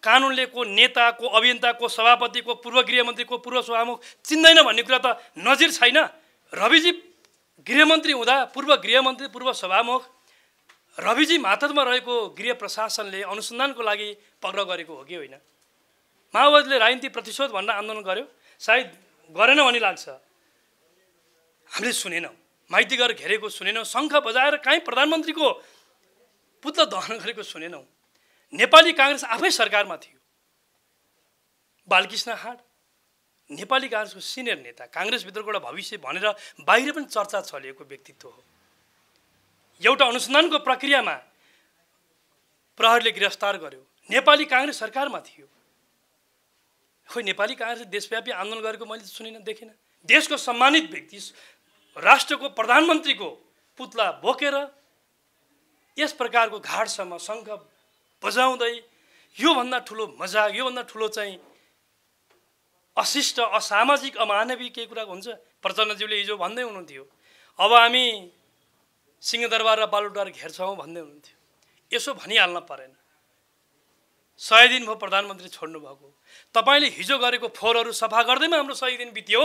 कानुनले को नेता, को अभियन्ता, को सभापति, को पूर्व गृहमन्त्री, को पूर्व सभामुख चिन्दैन भन्ने कुरा त नजिर छैन। रविजी गृहमन्त्री हुँदा पूर्व गृहमन्त्री, पूर्व सभामुख रविजी मातहतमा रहेको गृह प्रशासनले अनुसन्धानको लागि पक्राउ गरेको हो कि होइन? माओवादीले राजनीति प्रतिशोध भनेर आन्दोलन गर्यो, सायद गरेन भन्ने लाग्छ। हामीले सुनेनौँ, माइतीघर घेरेको सुनेनौँ, शङ्ख बजाएर कहीँ प्रधानमन्त्रीको पुतला दहन गरेको सुनेनौँ। नेपाली काङ्ग्रेस आफै सरकारमा थियो। बालकृष्ण हाट नेपाली काङ्ग्रेसको सिनियर नेता, काङ्ग्रेसभित्रको एउटा भविष्य भनेर बाहिर पनि चर्चा चलेको व्यक्तित्व हो। एउटा अनुसन्धानको प्रक्रियामा प्रहरीले गिरफ्तार गर्यो। नेपाली काङ्ग्रेस सरकारमा थियो। खोइ नेपाली काङ्ग्रेसले देशव्यापी आन्दोलन गरेको मैले सुनिनँ, देखिनँ। देशको सम्मानित व्यक्ति, राष्ट्रको प्रधानमन्त्रीको पुतला बोकेर यस प्रकारको घाटसम्म शङ्ख बजाउँदै योभन्दा ठुलो मजाक, योभन्दा ठुलो चाहिँ अशिष्ट, असामाजिक, अमानवीय केही कुरा हुन्छ? प्रचण्डज्यूले हिजो भन्दै हुनुहुन्थ्यो, अब हामी सिंहदरबार र बालुटार घेर्छौँ भन्दै हुनुहुन्थ्यो। यसो भनिहाल्न परेन। 100 दिन भयो प्रधानमन्त्री छोड्नु भएको। तपाईँले हिजो गरेको फोहोरहरू सफा गर्दैमा हाम्रो 100 दिन बित्यो।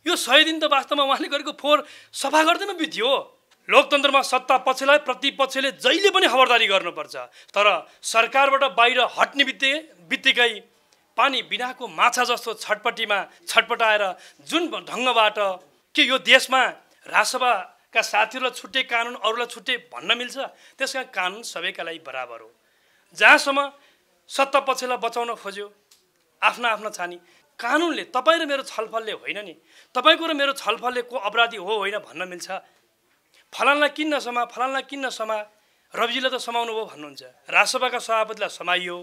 यो 100 दिन त वास्तवमा उहाँले गरेको फोहोर सफा गर्दैमा बित्यो। लोकतन्त्रमा सत्ता पक्षलाई प्रतिपक्षले जहिले पनि खबरदारी गर्नुपर्छ, तर सरकारबाट बाहिर हट्ने बित्तिकै पानी बिनाको माछा जस्तो छटपटाएर जुन ढङ्गबाट के यो देशमा राजसभाका साथीहरूलाई छुट्टै कानुन, अरूलाई छुट्टै भन्न मिल्छ? त्यसका कानुन सबैका लागि बराबर हो। जहाँसम्म सत्ता पक्षलाई बचाउन खोज्यो आफ्ना छानी, कानुनले तपाईँ र मेरो छलफलले होइन नि, तपाईँको र मेरो छलफलले को अपराधी हो होइन भन्न मिल्छ? फलानलाई किन नसमा, फलानलाई किन नसमा, रविजीले त समाउनु भयो भन्नुहुन्छ। राजसभाका सभापतिलाई समाइयो,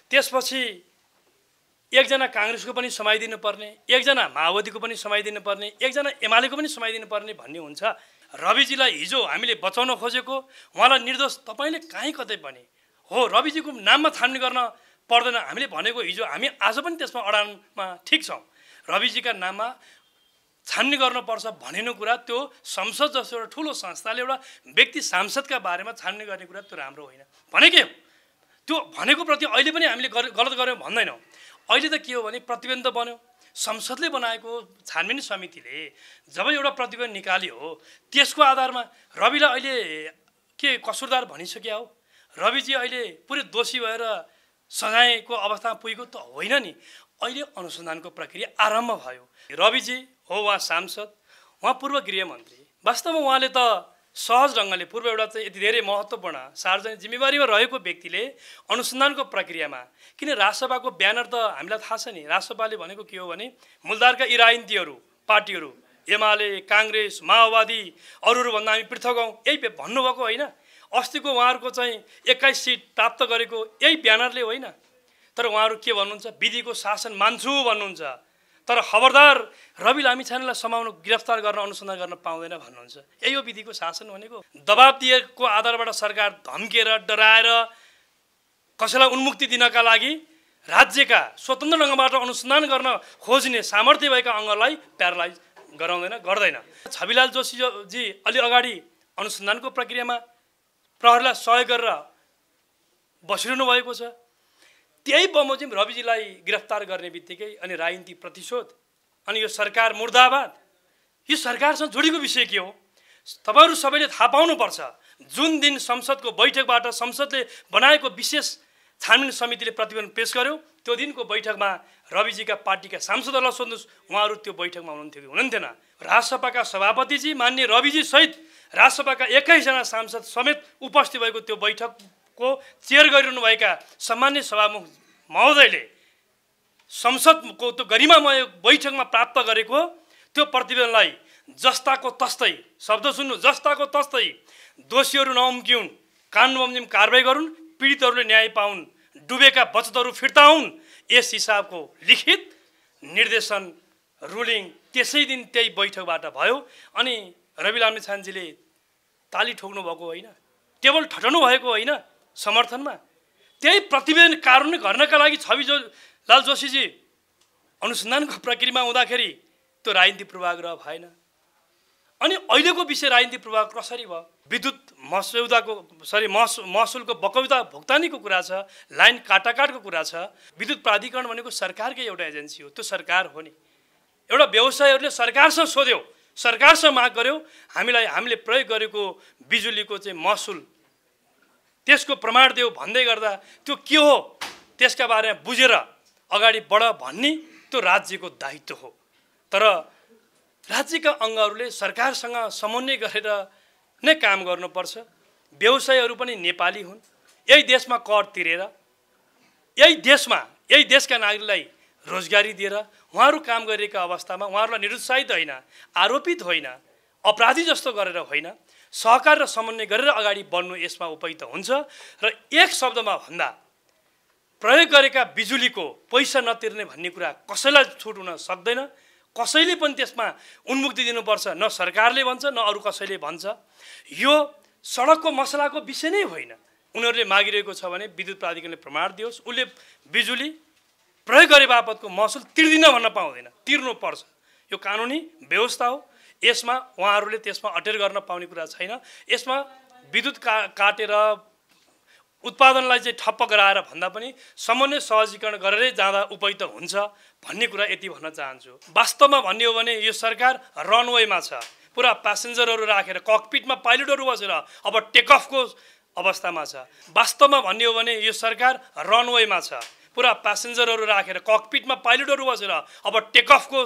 त्यसपछि एकजना काङ्ग्रेसको पनि समाइदिनु पर्ने, एकजना माओवादीको पनि समाइदिनु पर्ने, एकजना एमालेको पनि समाइदिनु पर्ने भन्ने हुन्छ। रविजीलाई हिजो हामीले बचाउन खोजेको, उहाँलाई निर्दोष तपाईँले कहीँ कतै पनि हो रविजीको नाममा छानबिन गर्न पर्दैन हामीले भनेको हिजो, हामी आज पनि त्यसमा अडानमा ठिक छौँ। रविजीका नाममा छानबिन गर्नुपर्छ भनेको कुरा त्यो संसद जस्तो एउटा ठुलो संस्थाले एउटा व्यक्ति सांसदका बारेमा छानबिन गर्ने कुरा त्यो राम्रो होइन भनेकै हो। त्यो भनेको प्रति अहिले पनि हामीले गलत गऱ्यौँ भन्दैनौँ। अहिले त के हो भने प्रतिवेदन त बन्यो, संसदले बनाएको छानबिन समितिले जब एउटा प्रतिवेदन निकाल्यो त्यसको आधारमा रविलाई अहिले के कसुरदार भनिसक्यो हो? रविजी अहिले पुरै दोषी भएर सजायको अवस्थामा पुगेको त होइन नि। अहिले अनुसन्धानको प्रक्रिया आरम्भ भयो। रविजी हो उहाँ सांसद, उहाँ पूर्व गृहमन्त्री, वास्तवमा उहाँले त सहज ढङ्गले पूर्व एउटा चाहिँ यति धेरै महत्त्वपूर्ण सार्वजनिक जिम्मेवारीमा रहेको व्यक्तिले अनुसन्धानको प्रक्रियामा, किन राजसभाको ब्यानर त हामीलाई थाहा छ नि, राजसभाले भनेको के हो भने मूलधारका यी राजनीतिहरू पार्टीहरू एमाले, काङ्ग्रेस, माओवादी अरूभन्दा हामी पृथक हौँ यही भन्नुभएको होइन? अस्तिको उहाँहरूको चाहिँ 21 सिट प्राप्त गरेको यही ब्यानरले होइन? तर उहाँहरू के भन्नुहुन्छ? विधिको शासन मान्छु भन्नुहुन्छ, तर खबरदार रवि लामिछानेलाई समाउनु, गिरफ्तार गर्न, अनुसन्धान गर्न पाउँदैन भन्नुहुन्छ। यही हो विधिको शासन भनेको। दबाब दिएको आधारबाट सरकार धम्केर डराएर कसैलाई उन्मुक्ति दिनका लागि राज्यका स्वतन्त्र ढङ्गबाट अनुसन्धान गर्न खोज्ने सामर्थ्य भएका अङ्गलाई प्यारालाइज गर्दैन। छविलाल जोशीजी अलि अगाडि अनुसन्धानको प्रक्रियामा प्रहरीलाई सहयोग गरेर बसिरहनु भएको छ। त्यही बमोजिम रविजीलाई गिरफ्तार गर्ने बित्तिकै अनि राजनीति प्रतिशोध अनि यो सरकार मुर्दाबाद, यो सरकारसँग जोडिएको विषय के हो? तपाईँहरू सबैले थाहा पाउनुपर्छ। जुन दिन संसदको बैठकबाट संसदले बनाएको विशेष छानबिन समितिले प्रतिवेदन पेश गर्यो त्यो दिनको बैठकमा रविजीका पार्टीका सांसदहरूलाई सोध्नुहोस्, उहाँहरू त्यो बैठकमा हुनुहुन्थ्यो कि हुनुहुन्थेन? राजसभाका सभापतिजी मान्य रविजी सहित राजसभाका 21 जना सांसद समेत उपस्थित भएको त्यो बैठकको चेयर गरिरहनुभएका सम्मान्य सभामुख महोदयले संसदको त्यो गरिमामय बैठकमा प्राप्त गरेको त्यो प्रतिवेदनलाई जस्ताको तस्तै, शब्द सुन्नु, जस्ताको तस्तै दोषीहरू नउम्किउन्, कानुन बमोजिम कारबाही गरून्, पीडितहरूले न्याय पाउन्, डुबेका बचतहरू फिर्ता हुन्, यस हिसाबको लिखित निर्देशन रुलिङ त्यसै दिन त्यही बैठकबाट भयो। अनि रवि लामिछानेजीले ताली ठोक्नु भएको होइन, टेबल ठटाउनु भएको होइन समर्थनमा। त्यही प्रतिवेदन कानुन गर्नका लागि छविलाल जोशीजी अनुसन्धानको प्रक्रियामा हुँदाखेरि त्यो राजनीतिक पूर्वाग्रह भएन। अनि अहिलेको विषय राजनीतिक प्रभाव कसरी भयो? विद्युत महसुलको बकौता भुक्तानीको कुरा छ, लाइन काटाकाटको कुरा छ। विद्युत प्राधिकरण भनेको सरकारकै एउटा एजेन्सी हो, त्यो सरकार हो नि। एउटा व्यवसायीहरूले सरकारसँग सोध्यो, सरकारसँग माग गर्यो, हामीले प्रयोग गरेको बिजुलीको चाहिँ महसुल त्यसको प्रमाण देऊ भन्दै गर्दा त्यो के हो त्यसका बारेमा बुझेर अगाडि बढ भन्ने त्यो राज्यको दायित्व हो। तर राज्यका अङ्गहरूले सरकारसँग समन्वय गरेर नै काम गर्नुपर्छ। व्यवसायीहरू पनि नेपाली हुन्, यही देशमा कर तिरेर यही देशका नागरिकलाई रोजगारी दिएर उहाँहरू काम गरिरहेका अवस्थामा उहाँहरूलाई निरुत्साहित होइन, आरोपित होइन, अपराधी जस्तो गरेर होइन, सहकार र समन्वय गरेर अगाडि बढ्नु यसमा उपयुक्त हुन्छ। र एक शब्दमा भन्दा प्रयोग गरेका बिजुलीको पैसा नतिर्ने भन्ने कुरा कसैलाई छुट हुन सक्दैन। कसैले पनि त्यसमा उन्मुक्ति दिनुपर्छ, न सरकारले भन्छ न अरू कसैले भन्छ। यो सडकको मसलाको विषय नै होइन। उनीहरूले मागिरहेको छ भने विद्युत प्राधिकरणले प्रमाण दियोस्, उसले बिजुली प्रयोग गरे बापतको महसुल तिर्दिन भन्न पाउँदैन, तिर्नुपर्छ। यो कानुनी व्यवस्था हो, यसमा उहाँहरूले त्यसमा अटेर गर्न पाउने कुरा छैन। यसमा विद्युत काटेर उत्पादनलाई चाहिँ ठप्प गराएर भन्दा पनि समन्वय सहजीकरण गरेरै जाँदा उपयुक्त हुन्छ भन्ने कुरा यति भन्न चाहन्छु। वास्तवमा भन्ने हो भने यो सरकार रनवेमा छ, पुरा प्यासेन्जरहरू राखेर ककपिटमा पाइलटहरू बसेर अब टेकअफको अवस्थामा छ। वास्तवमा भन्ने हो भने यो सरकार रनवेमा छ, पुरा प्यासेन्जरहरू राखेर ककपिटमा पाइलटहरू बसेर अब टेकअफको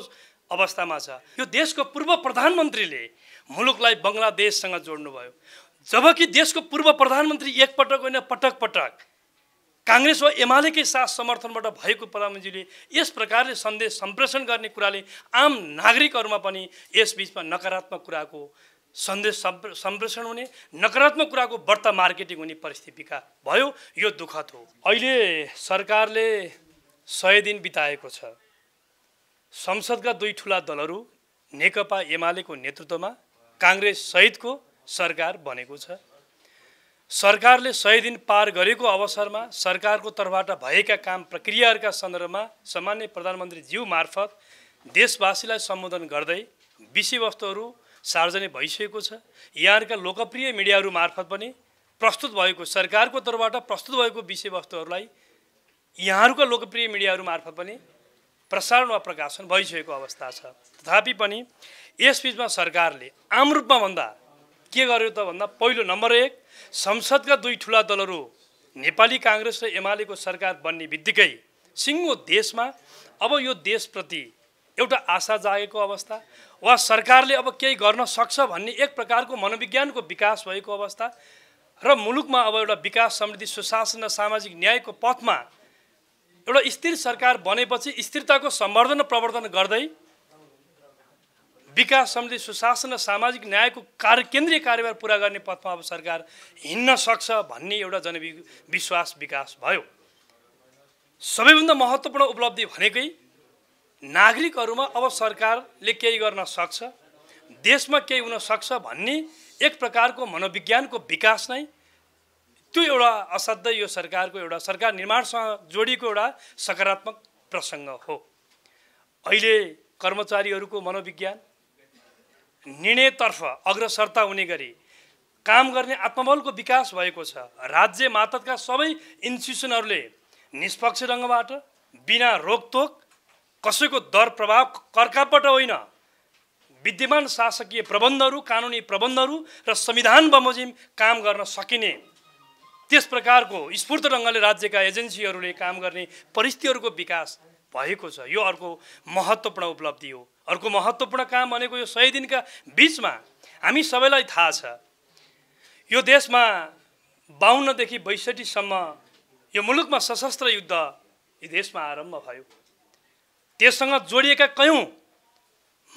अवस्थामा छ। यो देशको पूर्व प्रधानमन्त्रीले मुलुकलाई बङ्गलादेशसँग जोड्नुभयो, जबकि देशको पूर्व प्रधानमन्त्री एकपटक होइन पटक पटक काङ्ग्रेस वा एमालेकै साथ समर्थनबाट भएको प्रधानमन्त्रीले यस प्रकारले सन्देश सम्प्रेषण गर्ने कुराले आम नागरिकहरूमा पनि यसबीचमा नकारात्मक कुराको सन्देश सम्प्रेषण हुने, नकारात्मक कुराको बढ्ता मार्केटिङ हुने परिस्थिति भयो। यो दुःखद हो। अहिले सरकारले 100 दिन बिताएको छ। संसदका दुई ठुला दलहरू नेकपा एमालेको नेतृत्वमा काङ्ग्रेस सहितको सरकार बनेको छ। सरकारले 100 दिन पार गरेको अवसरमा सरकारको तर्फबाट भएका काम प्रक्रियाहरूका सन्दर्भमा सामान्य प्रधानमन्त्री ज्यू मार्फत देशवासीलाई सम्बोधन गर्दै विषयवस्तुहरू सार्वजनिक भइसकेको छ। यहाँका लोकप्रिय मिडियाहरू मार्फत पनि प्रस्तुत भएको सरकारको तर्फबाट प्रस्तुत भएको विषयवस्तुहरूलाई यहाँका लोकप्रिय मिडियाहरू मार्फत पनि प्रसारण वा प्रकाशन भइसकेको अवस्था छ। तथापि पनि यसबीचमा सरकारले आम रूपमा भन्दा के गर्यो त भन्दा पहिलो नम्बर 1 संसदका दुई ठुला दलहरू नेपाली काङ्ग्रेस र एमालेको सरकार बन्ने बित्तिकै सिङ्गो देशमा अब यो देशप्रति एउटा आशा जागेको अवस्था वा सरकारले अब केही गर्न सक्छ भन्ने एक प्रकारको मनोविज्ञानको विकास भएको अवस्था र मुलुकमा अब एउटा विकास समृद्धि सुशासन र सामाजिक न्यायको पथमा एउटा स्थिर सरकार बनेपछि स्थिरताको सम्वर्धन र प्रवर्धन गर्दै विकास समृद्धि सुशासन र सामाजिक न्यायको केन्द्रीय कार्यभार पुरा गर्ने पथमा अब सरकार हिँड्न सक्छ भन्ने एउटा जनविश्वास विकास भयो। सबैभन्दा महत्त्वपूर्ण उपलब्धि भनेकै नागरिकहरूमा अब सरकारले केही गर्न सक्छ, देशमा केही हुन सक्छ भन्ने एक प्रकारको मनोविज्ञानको विकास नै त्यो एउटा असाध्यै यो सरकारको एउटा सरकार निर्माणसँग जोडिएको एउटा सकारात्मक प्रसङ्ग हो। अहिले कर्मचारीहरूको मनोविज्ञान निर्णयतर्फ अग्रसरता हुने गरी काम गर्ने आत्मबलको विकास भएको छ। राज्य मातहतका सबै इन्स्टिट्युसनहरूले निष्पक्ष ढङ्गबाट बिना रोकटोक कसैको दर प्रभाव कर्कापट होइन, विद्यमान शासकीय प्रबन्धहरू कानुनी प्रबन्धहरू र संविधान बमोजिम काम गर्न सकिने त्यस प्रकारको स्फूर्त ढङ्गले राज्यका एजेन्सीहरूले काम गर्ने परिस्थितिहरूको विकास भएको छ। यो अर्को महत्त्वपूर्ण उपलब्धि हो। अर्को महत्त्वपूर्ण काम भनेको यो 100 दिनका बिचमा हामी सबैलाई थाहा छ यो देशमा 52 देखि 62 सम्म यो मुलुकमा सशस्त्र युद्ध यो देशमा आरम्भ भयो। त्यससँग जोडिएका कयौं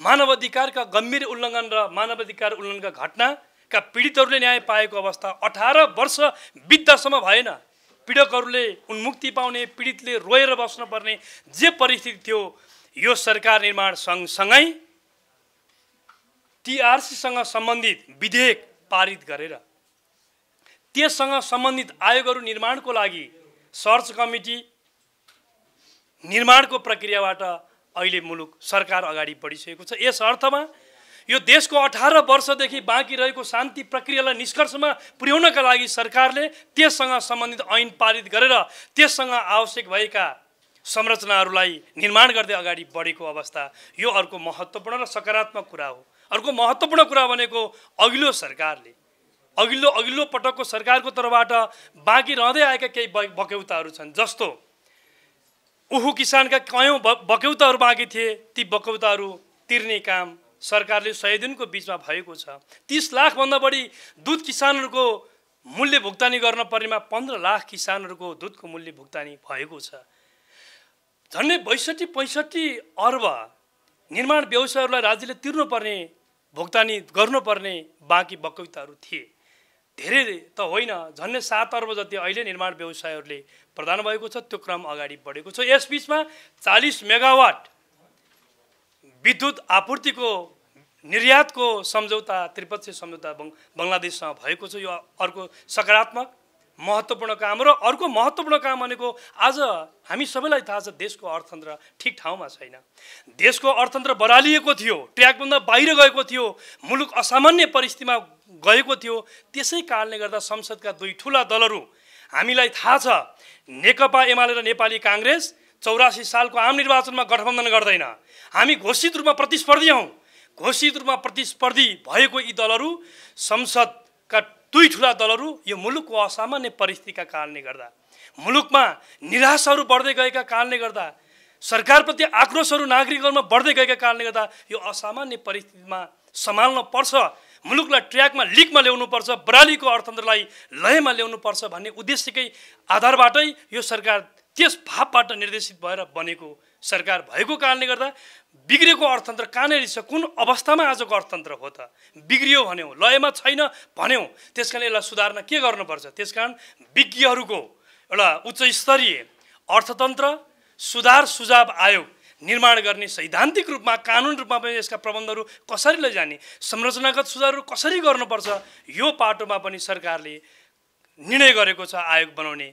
मानवाधिकारका गम्भीर उल्लङ्घन र मानवाधिकार उल्लङ्घनका घटनाका पीडितहरूले न्याय पाएको अवस्था 18 वर्ष बित्दासम्म भएन। पीडकहरूले उन्मुक्ति पाउने, पीडितले रोएर बस्न पर्ने जे परिस्थिति थियो यो सरकार निर्माण सँगसँगै टीआरसीसँग सम्बन्धित विधेयक पारित गरेर त्यससँग सम्बन्धित आयोगहरू निर्माणको लागि सर्च कमिटी निर्माणको प्रक्रियाबाट अहिले मुलुक सरकार अगाडि बढिसकेको छ। यस अर्थमा यो देशको 18 वर्षदेखि बाँकी रहेको शान्ति प्रक्रियालाई निष्कर्षमा पुर्याउनका लागि सरकारले त्यससँग सम्बन्धित ऐन पारित गरेर त्यससँग आवश्यक भएका संरचनाहरूलाई निर्माण गर्दै अगाडि बढेको अवस्था यो अर्को महत्त्वपूर्ण र सकारात्मक कुरा हो। अर्को महत्त्वपूर्ण कुरा भनेको अघिल्लो सरकारले अघिल्लो पटकको सरकारको तर्फबाट बाँकी रहँदै आएका केही बक्यौताहरू छन्। जस्तो उहु किसानका कयौँ बक्यौताहरू बाँकी थिए, ती बक्यौताहरू तिर्ने काम सरकारले 100 दिनको बिचमा भएको छ। 30 लाखभन्दा बढी दुध किसानहरूको मूल्य भुक्तानी गर्न पर्नेमा 15 लाख किसानहरूको दुधको मूल्य भुक्तानी भएको छ। झन्डै 62-65 अर्ब निर्माण व्यवसायहरूलाई राज्यले तिर्नुपर्ने भुक्तानी गर्नुपर्ने बाँकी बक्यौताहरू थिए। धेरै त होइन, झन्डै 7 अर्ब जति अहिले निर्माण व्यवसायहरूले प्रदान भएको छ। त्यो क्रम अगाडि बढेको छ। यसबीचमा 40 मेगावाट विद्युत आपूर्तिको निर्यातको सम्झौता, त्रिपक्षीय सम्झौता बङ्गलादेशसँग भएको छ। यो अर्को सकारात्मक महत्त्वपूर्ण काम र अर्को महत्त्वपूर्ण काम भनेको आज हामी सबैलाई थाहा छ देशको अर्थतन्त्र ठिक ठाउँमा छैन। देशको अर्थतन्त्र बरालिएको थियो, ट्र्याकभन्दा बाहिर गएको थियो, मुलुक असामान्य परिस्थितिमा गएको थियो। त्यसै कारणले गर्दा संसदका दुई ठुला दलहरू, हामीलाई थाहा छ नेकपा एमाले र नेपाली काङ्ग्रेस 84 सालको आम निर्वाचनमा गठबन्धन गर्दैन। हामी घोषित रूपमा प्रतिस्पर्धी हौँ। घोषित रूपमा प्रतिस्पर्धी भएको यी दलहरू, संसदका दुई ठुला दलहरू, यो मुलुकको असामान्य परिस्थितिका कारणले गर्दा, मुलुकमा निराशाहरू बढ्दै गएका कारणले गर्दा, सरकारप्रति आक्रोशहरू नागरिकहरूमा बढ्दै गएका कारणले गर्दा यो असामान्य परिस्थितिमा सम्हाल्न पर्छ, मुलुकलाई ट्र्याकमा लिकमा ल्याउनुपर्छ, बरालीको अर्थतन्त्रलाई लयमा ल्याउनुपर्छ भन्ने उद्देश्यकै आधारबाटै यो सरकार त्यस भावबाट निर्देशित भएर बनेको सरकार भएको कारणले गर्दा बिग्रेको अर्थतन्त्र कहाँनिर छ, कुन अवस्थामा आजको अर्थतन्त्र हो त? बिग्रियो भन्यौँ, लयमा छैन भन्यौँ, त्यसकारण यसलाई सुधार्न के गर्नुपर्छ? त्यसकारण विज्ञहरूको एउटा उच्च स्तरीय अर्थतन्त्र सुधार सुझाव आयोग निर्माण गर्ने, सैद्धान्तिक रूपमा कानुन रूपमा पनि यसका प्रबन्धहरू कसरी लैजाने, संरचनागत सुधारहरू कसरी गर्नुपर्छ, यो पाटोमा पनि सरकारले निर्णय गरेको छ आयोग बनाउने।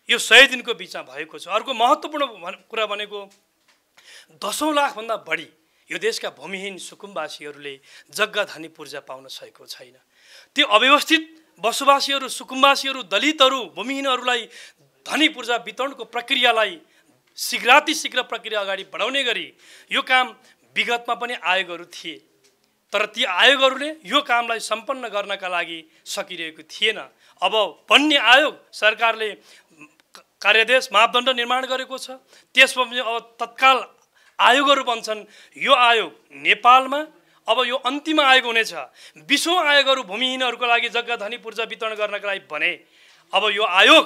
यो 100 दिनको बिचमा भएको छ। अर्को महत्त्वपूर्ण कुरा भनेको 10 लाखभन्दा बढी यो देशका भूमिहीन सुकुम्बासीहरूले जग्गा धनी पूर्जा पाउन सकेको छैन। त्यो अव्यवस्थित बसोबासीहरू, सुकुम्बासीहरू, दलितहरू, भूमिहीनहरूलाई धनी पूर्जा वितरणको प्रक्रियालाई शीघ्र प्रक्रिया अगाडि बढाउने गरी यो काम विगतमा पनि आयोगहरू थिए, तर ती आयोगहरूले यो कामलाई सम्पन्न गर्नका लागि सकिरहेको थिएन। अब बन्ने आयोग सरकारले कार्यादेश मापदण्ड निर्माण गरेको छ। त्यसमा पनि अब तत्काल आयोगहरू बन्छन्। यो आयोग नेपालमा अब यो अन्तिम आयोग हुनेछ। 20औं आयोगहरू भूमिहीनहरूको लागि जग्गा धनी पूर्जा वितरण गर्नका लागि बने। अब यो आयोग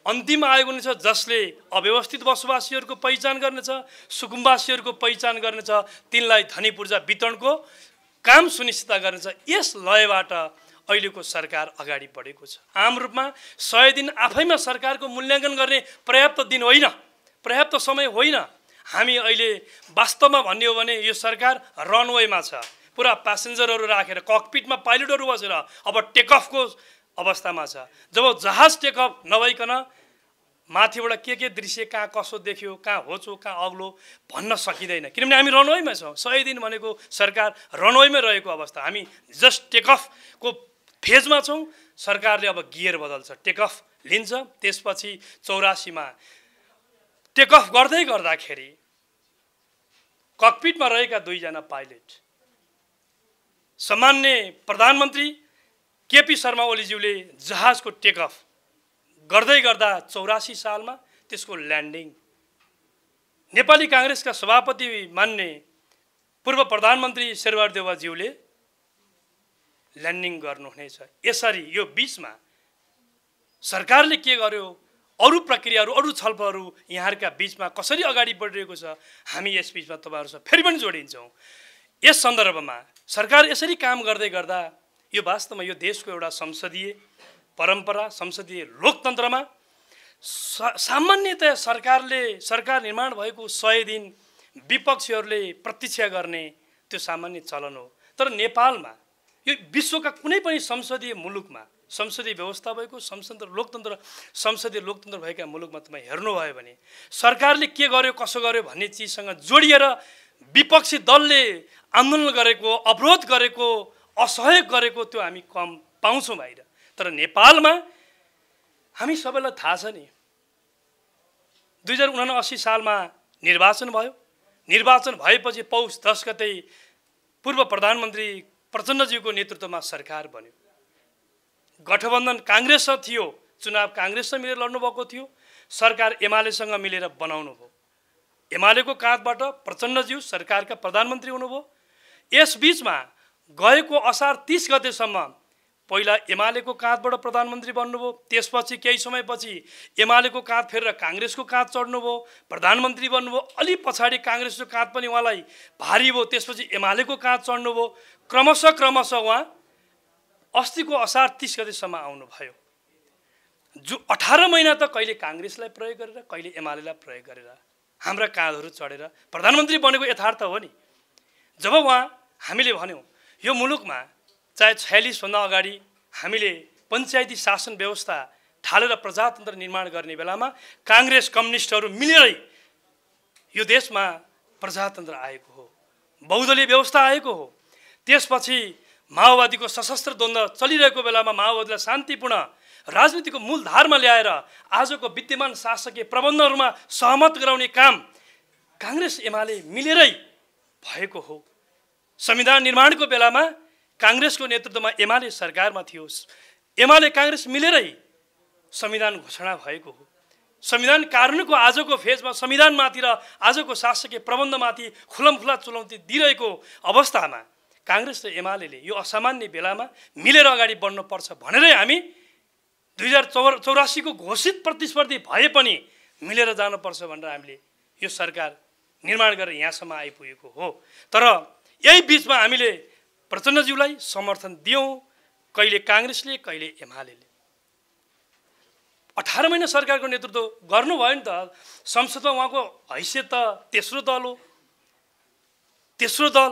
अन्तिम आयोग हुनेछ जसले अव्यवस्थित बसोबासीहरूको पहिचान गर्नेछ, सुकुम्बासीहरूको पहिचान गर्नेछ, तिनलाई धनी पूर्जा वितरणको काम सुनिश्चित गर्नेछ। यस लयबाट अहिलेको सरकार अगाडि बढेको छ। आम रूपमा 100 दिन आफैमा सरकारको मूल्याङ्कन गर्ने पर्याप्त दिन होइन, पर्याप्त समय होइन। हामी अहिले वास्तवमा भन्ने हो भने यो सरकार रनवेमा छ, पुरा प्यासेन्जरहरू राखेर ककपिटमा पाइलटहरू बसेर अब टेकअफको अवस्थामा छ। जब जहाज टेकअफ नभइकन माथिबाट के दृश्य कहाँ कसो देखियो, कहाँ होचो, कहाँ अग्लो भन्न सकिँदैन, किनभने हामी रनवेमा छौँ। 100 दिन भनेको सरकार रनवेमै रहेको अवस्था। हामी जस्ट टेकअफको फेजमा छौँ। सरकारले अब गियर बदल्छ, टेकअफ लिन्छ। त्यसपछि 84मा टेकअफ गर्दै गर्दाखेरि ककपिटमा रहेका 2 जना पाइलट, सामान्य प्रधानमन्त्री केपी शर्मा ओलीज्यूले जहाजको टेकअफ गर्दै गर्दा 84 सालमा त्यसको ल्यान्डिङ नेपाली काङ्ग्रेसका सभापति मान्ने पूर्व प्रधानमन्त्री शेरबहादुर देउवाज्यूले ल्यान्डिङ गर्नुहुनेछ। यसरी यो बीचमा सरकारले के गर्यो, अरू प्रक्रियाहरू, अरू छलफलहरू यहाँहरूका बीचमा कसरी अगाडि बढिरहेको छ, हामी यस बीचमा तपाईँहरूसँग फेरि पनि जोडिन्छौँ। यस सन्दर्भमा सरकार यसरी काम गर्दै गर्दा यो वास्तवमा यो देशको एउटा संसदीय परम्परा, संसदीय लोकतन्त्रमा सामान्यतया सरकार निर्माण भएको 100 दिन विपक्षीहरूले प्रतीक्षा गर्ने त्यो सामान्य चलन हो। तर नेपालमा यो विश्वका कुनै पनि संसदीय मुलुकमा, संसदीय व्यवस्था भएको संसदीय लोकतन्त्र भएका मुलुकमा तपाईँ हेर्नुभयो भने सरकारले के गर्यो, कसो गर्यो भन्ने चिजसँग जोडिएर विपक्षी दलले आन्दोलन गरेको, अवरोध गरेको, असहयोग गरेको त्यो हामी कम पाउँछौँ बाहिर। तर नेपालमा हामी सबैलाई थाहा छ नि, 2079 सालमा निर्वाचन भयो। निर्वाचन भएपछि पौष 10 गते पूर्व प्रधानमन्त्री प्रचण्डज्यूको नेतृत्वमा सरकार बन्यो। गठबन्धन काङ्ग्रेससँग थियो, चुनाव काङ्ग्रेससँग मिलेर लड्नुभएको थियो, सरकार एमालेसँग मिलेर बनाउनु भयो। एमालेको काँधबाट प्रचण्डज्यू सरकारका प्रधानमन्त्री हुनुभयो। यसबीचमा गएको असार 30 गतेसम्म पहिला एमालेको काँधबाट प्रधानमन्त्री बन्नुभयो, त्यसपछि केही समयपछि एमालेको काँध फेरेर काङ्ग्रेसको काँध चढ्नुभयो, प्रधानमन्त्री बन्नुभयो। अलि पछाडि काङ्ग्रेसको काँध पनि उहाँलाई भारी भयो, त्यसपछि एमालेको काँध चढ्नुभयो। क्रमशः उहाँ अस्तिको असार 30 गतेसम्म आउनुभयो। जो 18 महिना त कहिले काङ्ग्रेसलाई प्रयोग गरेर, कहिले एमालेलाई प्रयोग गरेर हाम्रा काँधहरू चढेर प्रधानमन्त्री बनेको यथार्थ हो नि। जब उहाँ हामीले भन्यौँ यो मुलुकमा चाहे 46 भन्दा अगाडि हामीले पञ्चायती शासन व्यवस्था ठालेर प्रजातन्त्र निर्माण गर्ने बेलामा काङ्ग्रेस कम्युनिस्टहरू मिलेरै यो देशमा प्रजातन्त्र आएको हो, बहुदलीय व्यवस्था आएको हो। त्यसपछि माओवादीको सशस्त्र द्वन्द्व चलिरहेको बेलामा माओवादीलाई शान्तिपूर्ण राजनीतिको मूलधारमा ल्याएर आजको विद्यमान शासकीय प्रबन्धहरूमा सहमत गराउने काम काङ्ग्रेस एमाले मिलेरै भएको हो। संविधान निर्माणको बेलामा काङ्ग्रेसको नेतृत्वमा एमाले सरकारमा थियो, एमाले काङ्ग्रेस मिलेरै संविधान घोषणा भएको हो। संविधान कानुनको आजको फेजमा संविधानमाथि र आजको शासकीय प्रबन्धमाथि खुलमखुला चुनौती दिइरहेको अवस्थामा काङ्ग्रेस र एमाले यो असामान्य बेलामा मिलेर अगाडि बढ्नुपर्छ भनेरै हामी 2084 को घोषित प्रतिस्पर्धी भए पनि मिलेर जानुपर्छ भनेर हामीले यो सरकार निर्माण गरेर यहाँसम्म आइपुगेको हो। तर यही बिचमा हामीले प्रचण्डज्यूलाई समर्थन दियौँ, कहिले काङ्ग्रेसले कहिले एमाले। 18 महिना सरकारको नेतृत्व गर्नुभयो नि त। संसदमा उहाँको हैसियत त तेस्रो दल हो, तेस्रो दल।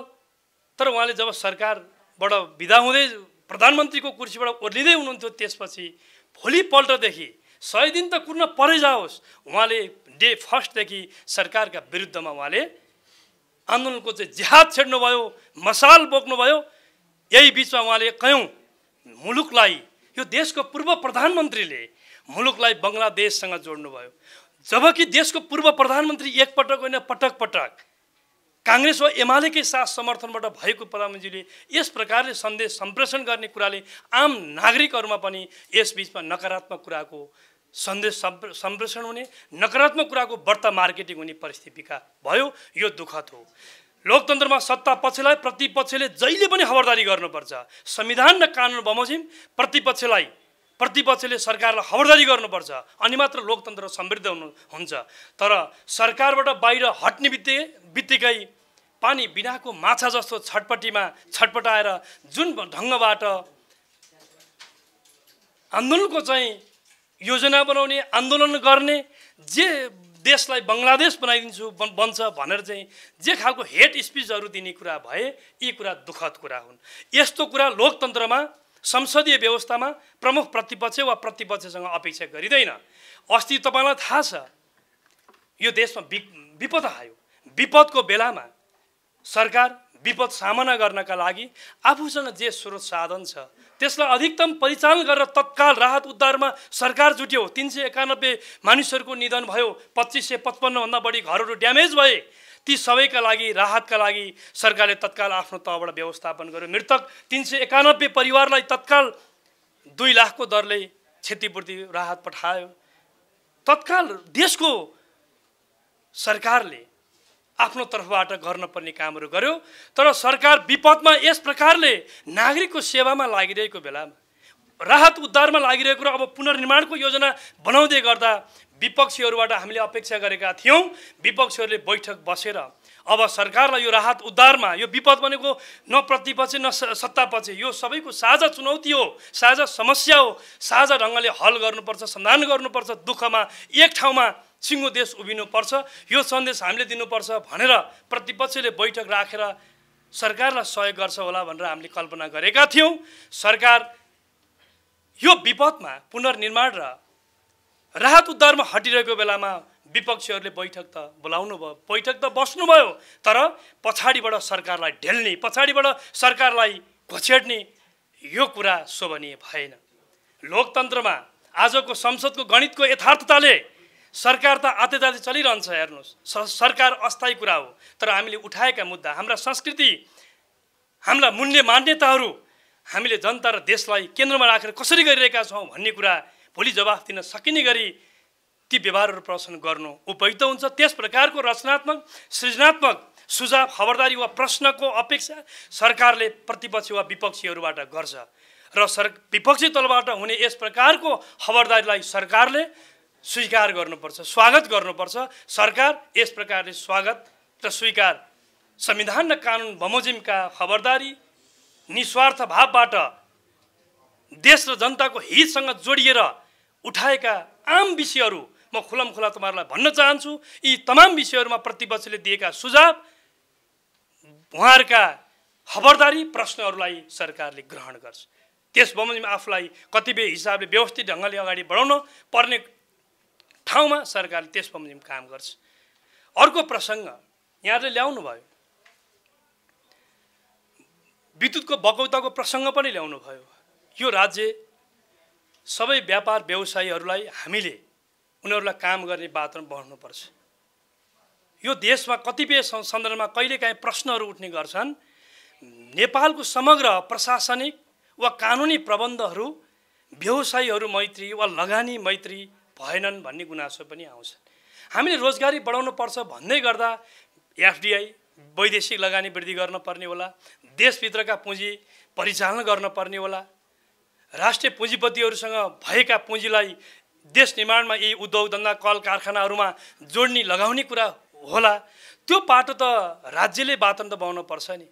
तर उहाँले जब सरकारबाट बिदा हुँदै प्रधानमन्त्रीको कुर्सीबाट ओर्लिँदै हुनुहुन्थ्यो, त्यसपछि भोलिपल्टदेखि 100 दिन त कुर्न परै जाओस्, उहाँले डे फर्स्टदेखि सरकारका विरुद्धमा उहाँले आन्दोलनको चाहिँ जिहाद छेड्नुभयो, मसाल बोक्नुभयो। यही बिचमा उहाँले कयौँ मुलुकलाई, यो देशको पूर्व प्रधानमन्त्रीले मुलुकलाई बङ्गलादेशसँग जोड्नुभयो। जबकि देशको पूर्व प्रधानमन्त्री एकपटक होइन पटक पटक काङ्ग्रेस वा एमालेकै साथ समर्थनबाट भएको प्रधानमन्त्रीले यस प्रकारले सन्देश सम्प्रेषण गर्ने कुराले आम नागरिकहरूमा पनि यसबीचमा नकारात्मक कुराको सन्देश सम्प्रेषण हुने, नकारात्मक कुराको बढ्ता मार्केटिङ हुने परिस्थिति भयो। यो दुःखद हो। लोकतन्त्रमा सत्ता पक्षलाई प्रतिपक्षले जहिले पनि खबरदारी गर्नुपर्छ। संविधान र कानुन बमोजिम प्रतिपक्षले सरकारलाई खबरदारी गर्नुपर्छ, अनि मात्र लोकतन्त्र समृद्ध हुन्छ। तर सरकारबाट बाहिर हट्ने बित्तिकै पानी बिनाको माछा जस्तो छटपटाएर जुन ढङ्गबाट आन्दोलनको चाहिँ योजना बनाउने, आन्दोलन गर्ने, जे देशलाई बङ्गलादेश बनाइदिन्छु बन्छ भनेर चाहिँ जे खालको हेट स्पिचहरू दिने कुरा भए, यी कुरा दुःखद कुरा हुन्। यस्तो कुरा लोकतन्त्रमा, संसदीय व्यवस्थामा प्रमुख प्रतिपक्ष वा प्रतिपक्षसँग अपेक्षा गरिँदैन। अस्ति तपाईँलाई थाहा छ यो देशमा विपद आयो। विपदको बेलामा सरकार विपद सामना गर्नका लागि आफूसँग जे स्रोत साधन छ त्यसलाई अधिकतम परिचालन गरेर तत्काल राहत उद्धारमा सरकार जुट्यो। 391 मानिसहरूको निधन भयो, 2555 भन्दा बढी घरहरू ड्यामेज भए। ती सबैका लागि राहतका लागि सरकारले तत्काल आफ्नो तहबाट व्यवस्थापन गर्यो। मृतक 391 परिवारलाई तत्काल 2 लाखको दरले क्षतिपूर्ति राहत पठायो। तत्काल देशको सरकारले आफ्नो तर्फबाट गर्नुपर्ने कामहरू गर्यो। तर सरकार विपदमा यस प्रकारले नागरिकको सेवामा लागिरहेको बेलामा, राहत उद्धारमा लागिरहेको र अब पुनर्निर्माणको योजना बनाउँदै गर्दा विपक्षीहरूबाट हामीले अपेक्षा गरेका थियौँ विपक्षीहरूले बैठक बसेर अब सरकारलाई यो राहत उद्धारमा, यो विपद भनेको न प्रतिपक्ष न सत्तापक्ष, यो सबैको साझा चुनौती हो, साझा समस्या हो, साझा ढङ्गले हल गर्नुपर्छ, समाधान गर्नुपर्छ। दुःखमा एक ठाउँमा सिङ्गो देश उभिनुपर्छ, यो सन्देश हामीले दिनुपर्छ भनेर प्रतिपक्षले बैठक राखेर सरकारलाई सहयोग गर्छ होला भनेर हामीले कल्पना गरेका थियौँ। सरकार यो विपदमा पुनर्निर्माण र राहत उद्धारमा हटिरहेको बेलामा विपक्षीहरूले बैठक त बोलाउनु भयो, बैठक त बस्नुभयो, तर पछाडिबाट सरकारलाई ढेल्ने, पछाडिबाट सरकारलाई घोचेट्ने यो कुरा शोभनीय भएन। लोकतन्त्रमा आजको संसदको गणितको यथार्थताले सरकार त आतेजाते चलिरहन्छ। हेर्नुहोस्, सरकार अस्थायी कुरा हो, तर हामीले उठाएका मुद्दा, हाम्रा संस्कृति, हाम्रा मूल्य मान्यताहरू हामीले जनता र देशलाई केन्द्रमा राखेर कसरी गरिरहेका छौँ भन्ने कुरा भोलि जवाफ दिन सकिने गरी ती व्यवहारहरू प्रदर्शन गर्नु उपयुक्त हुन्छ। त्यस प्रकारको रचनात्मक सृजनात्मक सुझाव, खबरदारी वा प्रश्नको अपेक्षा सरकारले प्रतिपक्ष वा विपक्षीहरूबाट गर्छ र विपक्षी तलबाट हुने यस प्रकारको खबरदारीलाई सरकारले स्वीकार गर्नुपर्छ, स्वागत गर्नुपर्छ। सरकार यस प्रकारले स्वागत र स्वीकार संविधान र कानुन बमोजिमका खबरदारी निस्वार्थ भावबाट देश र जनताको हितसँग जोडिएर उठाएका आम विषयहरू म खुलमखुला तपाईँहरूलाई भन्न चाहन्छु। यी तमाम विषयहरूमा प्रतिपक्षले दिएका सुझाव, उहाँहरूका खबरदारी, प्रश्नहरूलाई सरकारले ग्रहण गर्छ। त्यस बमोजिम आफूलाई कतिपय हिसाबले व्यवस्थित ढङ्गले अगाडि बढाउन पर्ने ठाउँमा सरकारले त्यस बमोजिम काम गर्छ। अर्को प्रसङ्ग यहाँले ल्याउनु भयो, विद्युतको बकौताको प्रसङ्ग पनि ल्याउनु भयो। यो राज्य सबै व्यापार व्यवसायीहरूलाई हामीले उनीहरूलाई काम गर्ने वातावरण बनाउनुपर्छ। यो देशमा कतिपय सन्दर्भमा कहिलेकाहीँ प्रश्नहरू उठ्ने गर्छन्। नेपालको समग्र प्रशासनिक वा कानुनी प्रबन्धहरू व्यवसायीहरू मैत्री वा लगानी मैत्री भएनन् भन्ने गुनासो पनि आउँछ। हामीले रोजगारी बढाउनु पर्छ भन्दै गर्दा एफडीआई वैदेशिक लगानी वृद्धि गर्न पर्ने होला, देशभित्रका पुँजी परिचालन गर्न पर्ने होला, राष्ट्रिय पुँजीपतिहरूसँग भएका पुँजीलाई देश निर्माणमा यी उद्योग धन्दा कल कारखानाहरूमा जोड्ने लगाउने कुरा होला। त्यो पाटो त राज्यले वातावरण त बनाउनु पर्छ नि।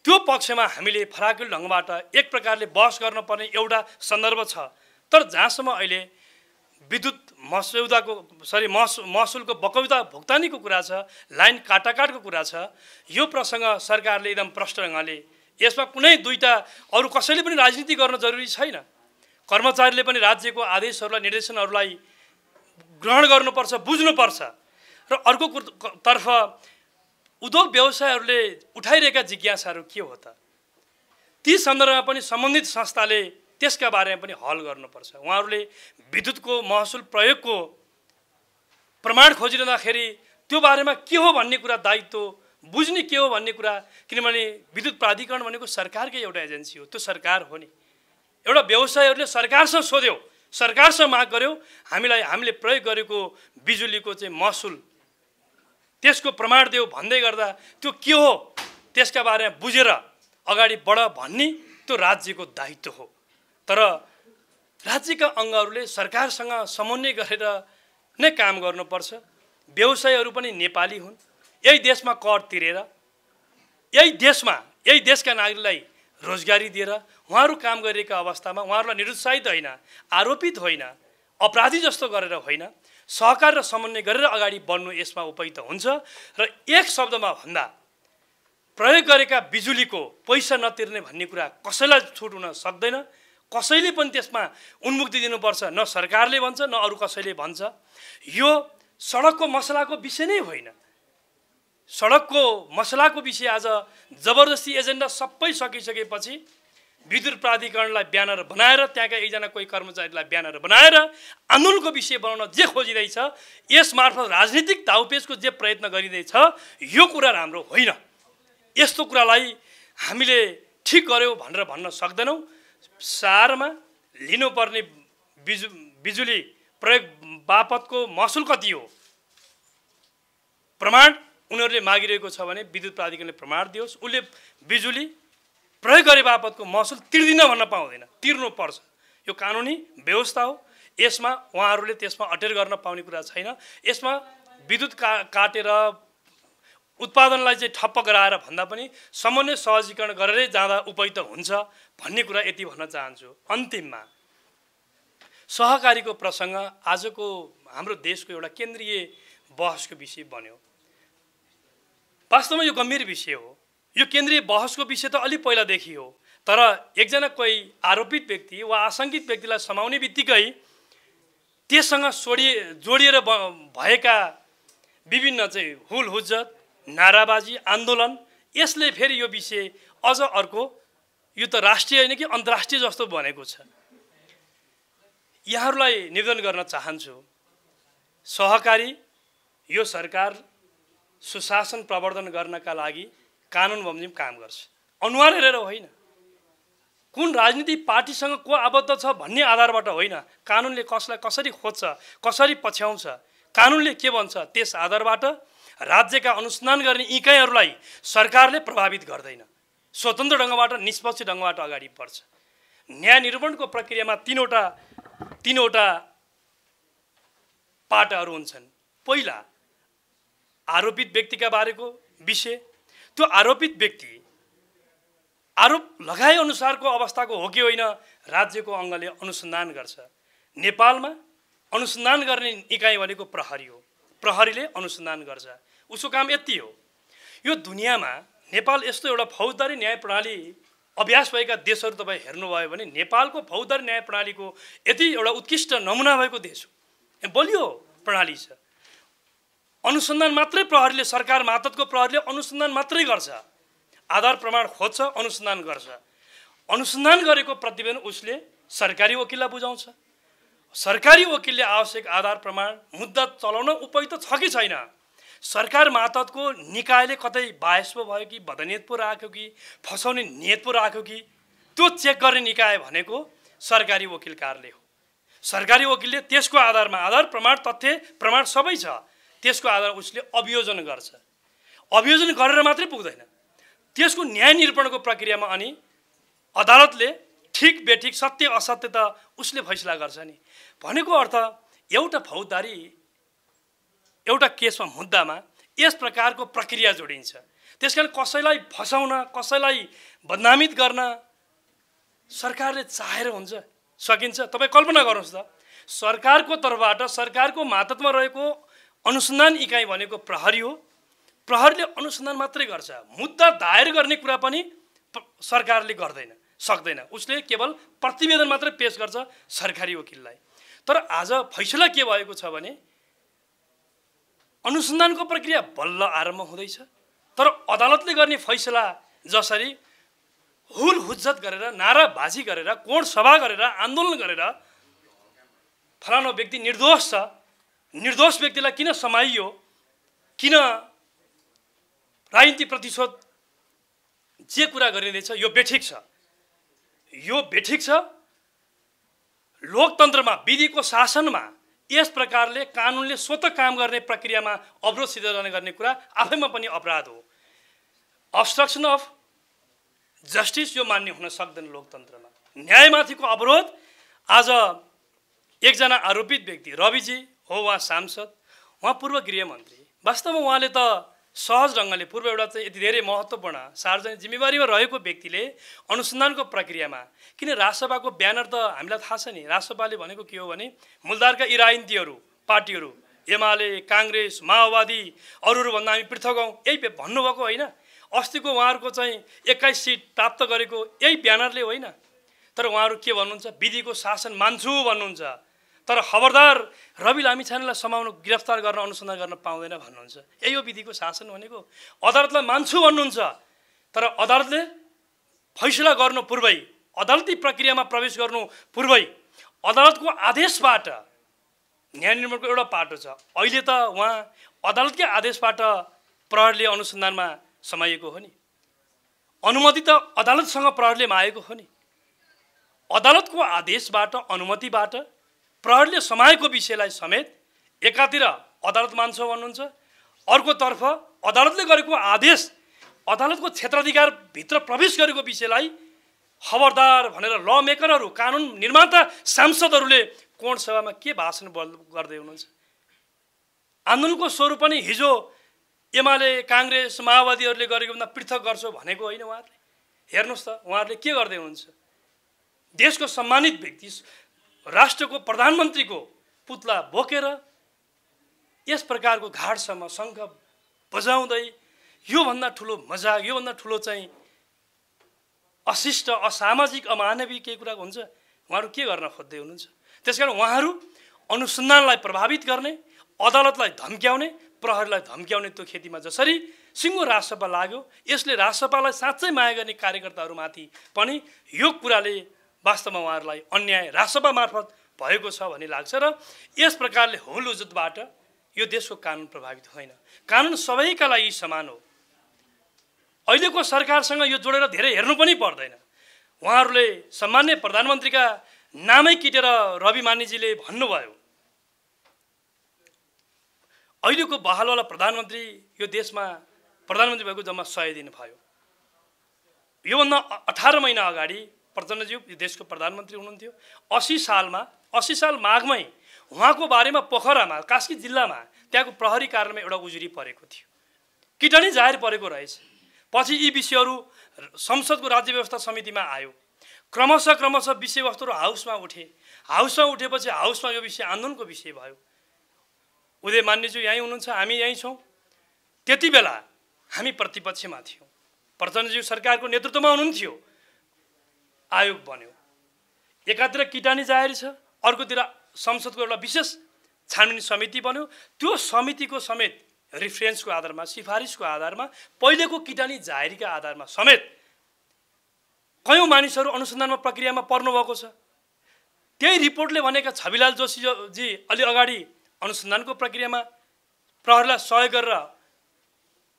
त्यो पक्षमा हामीले फराकिलो ढङ्गबाट एक प्रकारले बहस गर्न पर्ने एउटा सन्दर्भ छ। तर जहाँसम्म अहिले विद्युत महसुलको बकौता भुक्तानीको कुरा छ, लाइन काटाकाटको कुरा छ, यो प्रसङ्ग सरकारले एकदम प्रष्ट ढङ्गले, यसमा कुनै दुईटा अरू कसैले पनि राजनीति गर्न जरुरी छैन। कर्मचारीले पनि राज्यको आदेशहरूलाई, निर्देशनहरूलाई ग्रहण गर्नुपर्छ, बुझ्नुपर्छ। र अर्को तर्फ उद्योग व्यवसायहरूले उठाइरहेका जिज्ञासाहरू के हो त, ती सन्दर्भमा पनि सम्बन्धित संस्थाले त्यसका बारेमा पनि हल गर्नुपर्छ। उहाँहरूले विद्युतको महसुल प्रयोगको प्रमाण खोजिरहँदाखेरि त्यो बारेमा के हो भन्ने कुरा, दायित्व बुझ्ने के हो भन्ने कुरा, किनभने विद्युत प्राधिकरण भनेको सरकारकै एउटा एजेन्सी हो, त्यो सरकार हो नि। एउटा व्यवसायीहरूले सरकारसँग सोध्यो, सरकारसँग माग गर्यो, हामीले प्रयोग गरेको बिजुलीको चाहिँ महसुल त्यसको प्रमाण देऊ भन्दै गर्दा त्यो के हो त्यसका बारेमा बुझेर अगाडि बढ भन्ने त्यो राज्यको दायित्व हो। तर राज्यका अङ्गहरूले सरकारसँग समन्वय गरेर नै काम गर्नुपर्छ। व्यवसायीहरू पनि नेपाली हुन्, यही देशमा कर तिरेर यही देशका नागरिकलाई रोजगारी दिएर उहाँहरू काम गरिरहेका अवस्थामा उहाँहरूलाई निरुत्साहित होइन, आरोपित होइन, अपराधी जस्तो गरेर होइन, सहकार र समन्वय गरेर अगाडि बढ्नु यसमा उपयुक्त हुन्छ। र एक शब्दमा भन्दा प्रयोग गरेका बिजुलीको पैसा नतिर्ने भन्ने कुरा कसैलाई छुट हुन सक्दैन। कसैले पनि त्यसमा उन्मुक्ति दिनुपर्छ, न सरकारले भन्छ न अरू कसैले भन्छ। यो सडकको मसलाको विषय नै होइन। सडकको मसलाको विषय आज जबरजस्ती एजेन्डा सबै सकिसकेपछि विद्युत प्राधिकरणलाई ब्यानर बनाएर, त्यहाँका एकजना कोही कर्मचारीलाई ब्यानर बनाएर आन्दोलनको विषय बनाउन जे खोजिँदैछ, यस मार्फत राजनीतिक दाउपेचको जे प्रयत्न गरिँदैछ, यो कुरा राम्रो होइन। यस्तो कुरालाई हामीले ठिक गर्यौँ भनेर भन्न सक्दैनौँ। सारमा लिनुपर्ने बिजुली प्रयोग बापतको महसुल कति हो, प्रमाण उनीहरूले मागिरहेको छ भने विद्युत प्राधिकरणले प्रमाण दियोस्। उसले बिजुली प्रयोग गरे बापतको महसुल तिर्दिन भन्न पाउँदैन, तिर्नुपर्छ। यो कानुनी व्यवस्था हो। यसमा उहाँहरूले त्यसमा अटेर गर्न पाउने कुरा छैन। यसमा विद्युत काटेर उत्पादनलाई चाहिँ ठप्प गराएर भन्दा पनि समन्वय सहजीकरण गरेरै जाँदा उपयुक्त हुन्छ भन्ने कुरा यति भन्न चाहन्छु। अन्तिममा सहकारीको प्रसङ्ग आजको हाम्रो देशको एउटा केन्द्रीय बहसको विषय बन्यो। वास्तवमा यो गम्भीर विषय हो। यो केन्द्रीय बहसको विषय त अलि पहिलादेखि हो, तर एकजना कोही आरोपित व्यक्ति वा आशंकित व्यक्तिलाई समाउने बित्तिकै त्यससँग जोडिएर भएका विभिन्न चाहिँ हुल हुज्जत, नाराबाजी, आन्दोलन, यसले फेरि यो विषय अझ अर्को यो त राष्ट्रिय होइन कि अन्तर्राष्ट्रिय जस्तो बनेको छ। यहाँहरूलाई निवेदन गर्न चाहन्छु, सहकारी यो सरकार सुशासन प्रवर्धन गर्नका लागि कानुन बमोजिम काम गर्छ, अनुहार हेरेर होइन, कुन राजनीतिक पार्टीसँग को आबद्ध छ भन्ने आधारबाट होइन, कानुनले कसलाई कसरी खोज्छ, कसरी पछ्याउँछ, कानुनले के भन्छ त्यस आधारबाट राज्यका अनुसन्धान गर्ने इकाइहरूलाई सरकारले प्रभावित गर्दैन, स्वतन्त्र ढङ्गबाट निष्पक्ष ढङ्गबाट अगाडि बढ्छ। न्याय निरूपणको प्रक्रियामा तीनवटा पाटाहरू हुन्छन्। पहिला आरोपित व्यक्तिका बारेको विषय, त्यो आरोपित व्यक्ति आरोप लगाए अनुसारको अवस्थाको हो कि होइन राज्यको अङ्गले अनुसन्धान गर्छ। नेपालमा अनुसन्धान गर्ने इकाइ भनेको प्रहरी हो, प्रहरीले अनुसन्धान गर्छ, उसको काम यति हो। यो दुनियाँमा नेपाल यस्तो एउटा फौजदारी न्याय प्रणाली अभ्यास भएका देशहरू तपाईँ हेर्नुभयो भने नेपालको फौजदारी न्याय प्रणालीको यति एउटा उत्कृष्ट नमुना भएको देश हो, बलियो प्रणाली छ। अनुसन्धान मात्रै प्रहरीले, सरकार मातहतको प्रहरीले अनुसन्धान मात्रै गर्छ, आधार प्रमाण खोज्छ, अनुसन्धान गर्छ। अनुसन्धान गरेको प्रतिवेदन उसले सरकारी वकिललाई बुझाउँछ, सरकारी वकिलले आवश्यक आधार प्रमाण मुद्दा चलाउन उपयुक्त छ कि छैन, सरकार मातहतको निकायले कतै बायस पो भयो कि बदनियत पो राख्यो कि फसाउने नियत पो राख्यो कि, त्यो चेक गर्ने निकाय भनेको सरकारी वकिल कार्यालय हो। सरकारी वकिलले त्यसको आधारमा आधार प्रमाण तथ्य प्रमाण सबै छ, त्यसको आधारमा उसले अभियोजन गर्छ। अभियोजन गरेर मात्रै पुग्दैन, त्यसको न्याय निरूपणको प्रक्रियामा अनि अदालतले ठिक बेठिक सत्य असत्य त उसले फैसला गर्छ नि। भनेको अर्थ एउटा फौजदारी एउटा केसमा मुद्दामा यस प्रकारको प्रक्रिया जोडिन्छ। त्यसकारण कसैलाई फसाउन, कसैलाई बदनामित गर्न सरकारले चाहेर हुन्छ सकिन्छ। तपाईँ कल्पना गर्नुहोस् त, सरकारको तर्फबाट सरकारको मातहतमा रहेको अनुसन्धान इकाइ भनेको प्रहरी हो, प्रहरीले अनुसन्धान मात्रै गर्छ, मुद्दा दायर गर्ने कुरा पनि सरकारले गर्दैन, सक्दैन, उसले केवल प्रतिवेदन मात्रै पेश गर्छ सरकारी वकिललाई। तर आज फैसला के भएको छ भने अनुसन्धानको प्रक्रिया बल्ल आरम्भ हुँदैछ, तर अदालतले गर्ने फैसला जसरी हुल हुज्जत गरेर, नाराबाजी गरेर, कोण सभा गरेर, आन्दोलन गरेर फलानु व्यक्ति निर्दोष छ, निर्दोष व्यक्तिलाई किन समाइयो, किन राजनीति प्रतिशोध जे कुरा गरिँदैछ यो बेठिक छ, यो बेठिक छ। लोकतन्त्रमा, विधिको शासनमा यस प्रकारले कानुनले स्वतः काम गर्ने प्रक्रियामा अवरोध सिर्जना गर्ने कुरा आफैमा पनि अपराध हो। अब्स्ट्रक्सन अफ जस्टिस यो मान्य हुन सक्दैन लोकतन्त्रमा। न्यायमाथिको अवरोध, आज एकजना आरोपित व्यक्ति रविजी हो, उहाँ सांसद, उहाँ पूर्व गृहमन्त्री, वास्तवमा उहाँले त सहज ढङ्गले पूर्व एउटा चाहिँ यति धेरै महत्त्वपूर्ण सार्वजनिक जिम्मेवारीमा रहेको व्यक्तिले अनुसन्धानको प्रक्रियामा, किन राजसभाको ब्यानर त हामीलाई थाहा छ नि, राजसभाले भनेको के हो भने मूलधारका यी राजनीतिहरू पार्टीहरू एमाले, काङ्ग्रेस, माओवादी अरूभन्दा हामी पृथक हौँ यही भन्नुभएको होइन। अस्तिको उहाँहरूको चाहिँ 21 सिट प्राप्त गरेको यही ब्यानरले होइन, तर उहाँहरू के भन्नुहुन्छ, विधिको शासन मान्छु भन्नुहुन्छ, तर खबरदार रवि लामिछानेलाई समाउनु, गिरफ्तार गर्न, अनुसन्धान गर्न पाउँदैन भन्नुहुन्छ। यही हो विधिको शासन भनेको। अदालतलाई मान्छु भन्नुहुन्छ, तर अदालतले फैसला गर्नु पूर्वै, अदालती प्रक्रियामा प्रवेश गर्नु पूर्वै अदालतको आदेशबाट न्याय निर्माणको एउटा पाटो छ। अहिले त उहाँ अदालतकै आदेशबाट प्रहरीले अनुसन्धानमा समाइएको हो नि, अनुमति त अदालतसँग प्रहरीले मागेको हो नि। अदालतको आदेशबाट, अनुमतिबाट प्रहरीले समाएको विषयलाई समेत एकातिर अदालत मान्छ भन्नुहुन्छ, अर्कोतर्फ अदालतले गरेको आदेश, अदालतको क्षेत्राधिकारभित्र प्रवेश गरेको विषयलाई खबरदार भनेर ल मेकरहरू, कानुन निर्माता, सांसदहरूले कोण सभामा के भाषण गर्दै हुनुहुन्छ। आन्दोलनको स्वरूप पनि हिजो एमाले, काङ्ग्रेस, माओवादीहरूले गरेको भन्दा पृथक गर्छौ भनेको होइन उहाँहरूले। हेर्नुहोस् त उहाँहरूले के गर्दै हुनुहुन्छ। देशको सम्मानित व्यक्ति, राष्ट्रको प्रधानमन्त्रीको पुतला बोकेर यस प्रकारको घाटसम्म शङ्ख बजाउँदै योभन्दा ठुलो मजाक, योभन्दा ठुलो चाहिँ अशिष्ट, असामाजिक, अमानवीय केही कुरा हुन्छ, उहाँहरू के गर्न खोज्दै हुनुहुन्छ। त्यसकारण उहाँहरू अनुसन्धानलाई प्रभावित गर्ने, अदालतलाई धम्क्याउने, प्रहरीलाई धम्क्याउने त्यो खेतीमा जसरी सिङ्गो राजसभा लाग्यो, यसले राजसभालाई साँच्चै माया गर्ने कार्यकर्ताहरूमाथि पनि यो कुराले वास्तवमा उहाँहरूलाई अन्याय राजसभा मार्फत भएको छ भन्ने लाग्छ। र यस प्रकारले हुलुजुतबाट यो देशको कानुन प्रभावित होइन। कानुन सबैका लागि समान हो। अहिलेको सरकारसँग यो जोडेर धेरै हेर्नु पनि पर्दैन। उहाँहरूले सम्मान्य प्रधानमन्त्रीका नामै किटेर रवि मान्यजीले भन्नुभयो, अहिलेको बहालवाला प्रधानमन्त्री यो देशमा प्रधानमन्त्री भएको जम्मा 100 दिन भयो। योभन्दा 18 महिना अगाडि प्रचण्डज्यू यो देशको प्रधानमन्त्री हुनुहुन्थ्यो। 80 साल माघमै उहाँको बारेमा पोखरामा, कास्की जिल्लामा त्यहाँको प्रहरी कार्यालयमा एउटा उजुरी परेको थियो, किटानी जाहेर परेको रहेछ। पछि यी विषयहरू संसदको राज्य व्यवस्था समितिमा आयो। क्रमशः विषयवस्तुहरू हाउसमा उठेपछि हाउसमा यो विषय आन्दोलनको विषय भयो। उदय मान्यज्यू यहीँ हुनुहुन्छ, हामी यहीँ छौँ। त्यति बेला हामी प्रतिपक्षमा थियौँ, प्रचण्डज्यू सरकारको नेतृत्वमा हुनुहुन्थ्यो। आयोग बन्यो, एकातिर किटानी जाहेर छ, अर्कोतिर संसदको एउटा विशेष छानबिन समिति बन्यो। त्यो समितिको समेत रिफरेन्सको आधारमा, सिफारिसको आधारमा, पहिलेको किटानी जाहेरीका आधारमा समेत कयौँ मानिसहरू अनुसन्धानमा प्रक्रियामा पर्नुभएको छ। त्यही रिपोर्टले भनेका छविलाल जोशीजी अलि अगाडि अनुसन्धानको प्रक्रियामा प्रहरीलाई सहयोग गरेर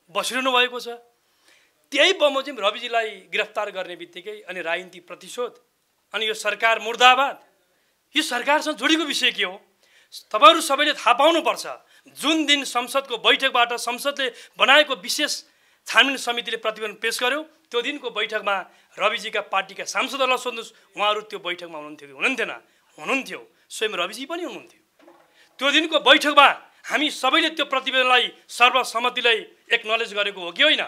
बसिरहनु भएको छ। त्यही बमोजिम रविजीलाई गिरफ्तार गर्ने बित्तिकै अनि राजनीतिक प्रतिशोध, अनि यो सरकार मुर्दाबाद, यो सरकारसँग जोडिएको विषय के हो? तपाईहरु सबैले थाहा पाउनुपर्छ। जुन दिन संसदको बैठकबाट संसदले बनाएको विशेष छानबिन समितिले प्रतिवेदन पेश गर्यो, त्यो दिनको बैठकमा रविजीका पार्टीका सांसदहरूलाई सोध्नुस्, उहाँहरू त्यो बैठकमा हुनुहुन्थ्यो कि हुनुहुन्थेन? हुनुहुन्थ्यो, स्वयं रविजी पनि हुनुहुन्थ्यो। त्यो दिनको बैठकमा हामी सबैले त्यो प्रतिवेदनलाई सर्वसम्मतिले एक्नोलेज गरेको हो कि होइन?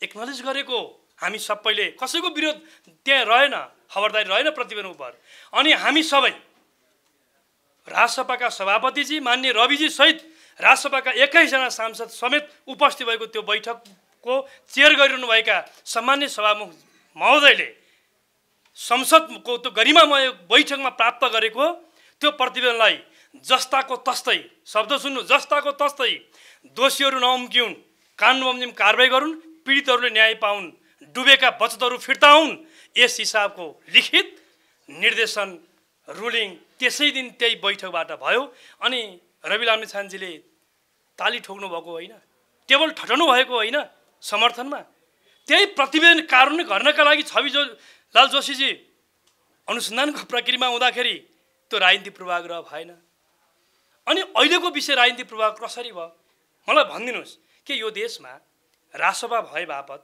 एक्नोलेज गरेको। हामी सबैले, कसैको विरोध त्यहाँ रहेन, खबरदारी रहेन प्रतिवेदन उप। अनि हामी सबै राजसभाका सभापतिजी मान्य रविजी सहित राजसभाका 21 जना सांसद समेत उपस्थित भएको त्यो बैठकको चेयर गरिरहनुभएका सम्मान्य सभामुख महोदयले संसदको त्यो गरिमामय बैठकमा प्राप्त गरेको त्यो प्रतिवेदनलाई जस्ताको तस्तै, शब्द सुन्नु, जस्ताको तस्तै दोषीहरू नउम्किउन्, कानुन बमोजिम कारबाही गरून्, पीडितहरूले न्याय पाउन्, डुबेका बचतहरू फिर्ता हुन्, यस हिसाबको लिखित निर्देशन रुलिङ त्यसै दिन त्यही बैठकबाट भयो। अनि रवि लामिछानेजीले ताली ठोक्नु भएको होइन, टेबल ठटाउनु भएको होइन समर्थनमा। त्यही प्रतिवेदन कानुन गर्नका लागि छविलाल जोशीजी अनुसन्धानको प्रक्रियामा हुँदाखेरि त्यो राजनीतिक पूर्वाग्रह भएन। अनि अहिलेको विषय राजनीतिक पूर्वाग्रह कसरी भयो मलाई भनिदिनुहोस्। के यो देशमा राजसभा भए बापत,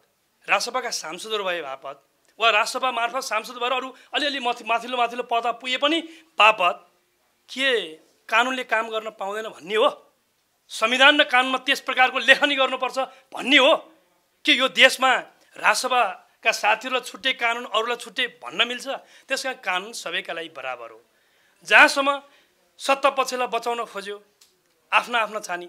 राजसभाका सांसदहरू भए बापत, वा राजसभा मार्फत सांसद भएर अरू अलिअलि माथिल्लो पद पुगे पनि बापत के कानुनले काम गर्न पाउँदैन भन्ने हो? संविधान र कानुनमा त्यस प्रकारको लेखनी गर्नुपर्छ भन्ने हो? के यो देशमा राजसभाका साथीहरूलाई छुट्टै कानुन, अरूलाई छुट्टै भन्न मिल्छ? त्यसकारण कानुन सबैका लागि बराबर हो। जहाँसम्म सत्ता पक्षलाई बचाउन खोज्यो आफ्ना छानी,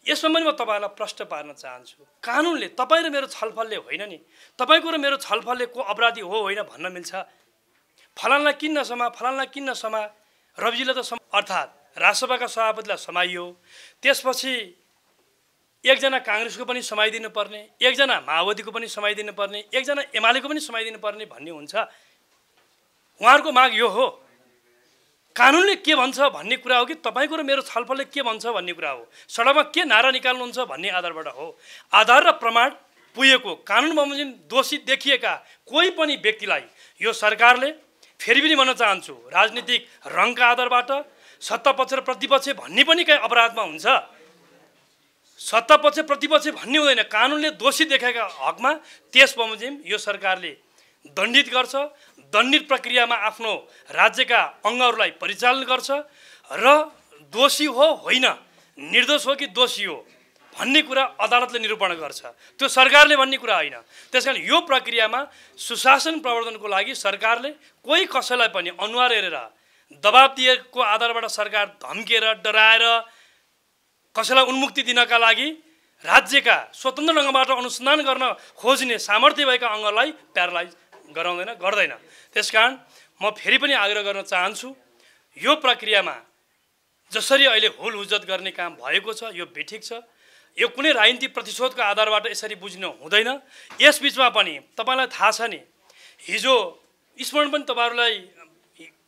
यसमा पनि म तपाईँहरूलाई प्रश्न पार्न चाहन्छु। कानुनले तपाईँ र मेरो छलफलले होइन नि, तपाईँको र मेरो छलफलले को अपराधी हो होइन भन्न मिल्छ? फलानलाई किन नसमा, फलानलाई किन नसमा, रविजीले त अर्थात् राजसभाका सभापतिलाई समाइयो, त्यसपछि एकजना काङ्ग्रेसको पनि समाइदिनु पर्ने, एकजना माओवादीको पनि समाइदिनु पर्ने, एकजना एमालेको पनि समाइदिनु पर्ने भन्ने हुन्छ। उहाँहरूको माग यो हो। कानुनले के भन्छ भन्ने कुरा हो कि तपाईँको र मेरो छलफलले के भन्छ भन्ने कुरा हो? सडकमा के नारा निकाल्नुहुन्छ भन्ने आधारबाट हो। आधार र प्रमाण पुगेको, कानुन बमोजिम दोषी देखिएका कोही पनि व्यक्तिलाई यो सरकारले, फेरि पनि भन्न चाहन्छु, राजनीतिक रङका आधारबाट सत्तापक्ष र प्रतिपक्ष भन्ने पनि कहीँ अपराधमा हुन्छ। सत्तापक्ष प्रतिपक्ष भन्ने हुँदैन। कानुनले दोषी देखेका हकमा त्यस बमोजिम यो सरकारले दण्डित गर्छ। दण्डित प्रक्रियामा आफ्नो राज्यका अङ्गहरूलाई परिचालन गर्छ र दोषी हो होइन, निर्दोष हो कि दोषी हो भन्ने कुरा अदालतले निरूपण गर्छ, त्यो सरकारले भन्ने कुरा होइन। त्यसकारण यो प्रक्रियामा सुशासन प्रवर्धनको लागि सरकारले कोही कसैलाई पनि अनुहार हेरेर दबाब दिएको आधारबाट सरकार धम्किएर डराएर कसैलाई उन्मुक्ति दिनका लागि राज्यका स्वतन्त्र ढङ्गबाट अनुसन्धान गर्न खोज्ने सामर्थ्य भएका अङ्गलाई प्यारालाइज गर्दैन। त्यसकारण म फेरि पनि आग्रह गर्न चाहन्छु, यो प्रक्रियामा जसरी अहिले हुल हुज्जत गर्ने काम भएको छ यो बेठिक छ। यो कुनै राजनीतिक प्रतिशोधको आधारबाट यसरी बुझ्नु हुँदैन। यस बीचमा पनि तपाईलाई थाहा छ नि, हिजो स्मरण पनि तपाईहरुलाई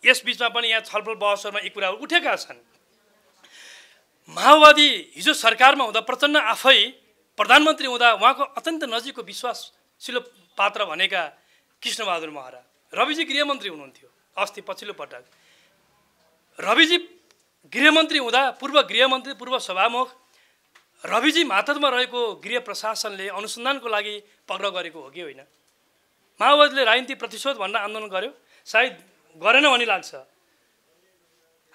यस बीचमा पनि यहाँ छलफल बहसहरुमा यी कुराहरू उठेका छन्। माओवादी हिजो सरकारमा हुँदा प्रचण्ड आफै प्रधानमन्त्री हुँदा उहाँको अत्यन्त नजिकको विश्वासिलो पात्र भनेका कृष्णबहादुर महरा रविजी गृहमन्त्री हुनुहुन्थ्यो। अस्ति पछिल्लो पटक रविजी गृहमन्त्री हुँदा पूर्व गृहमन्त्री पूर्व सभामुख रविजी मातहतमा रहेको गृह प्रशासनले अनुसन्धानको लागि पक्राउ गरेको हो कि होइन? माओवादीले राजनीतिक प्रतिशोध भनेर आन्दोलन गर्यो, सायद गरेन भन्ने लाग्छ।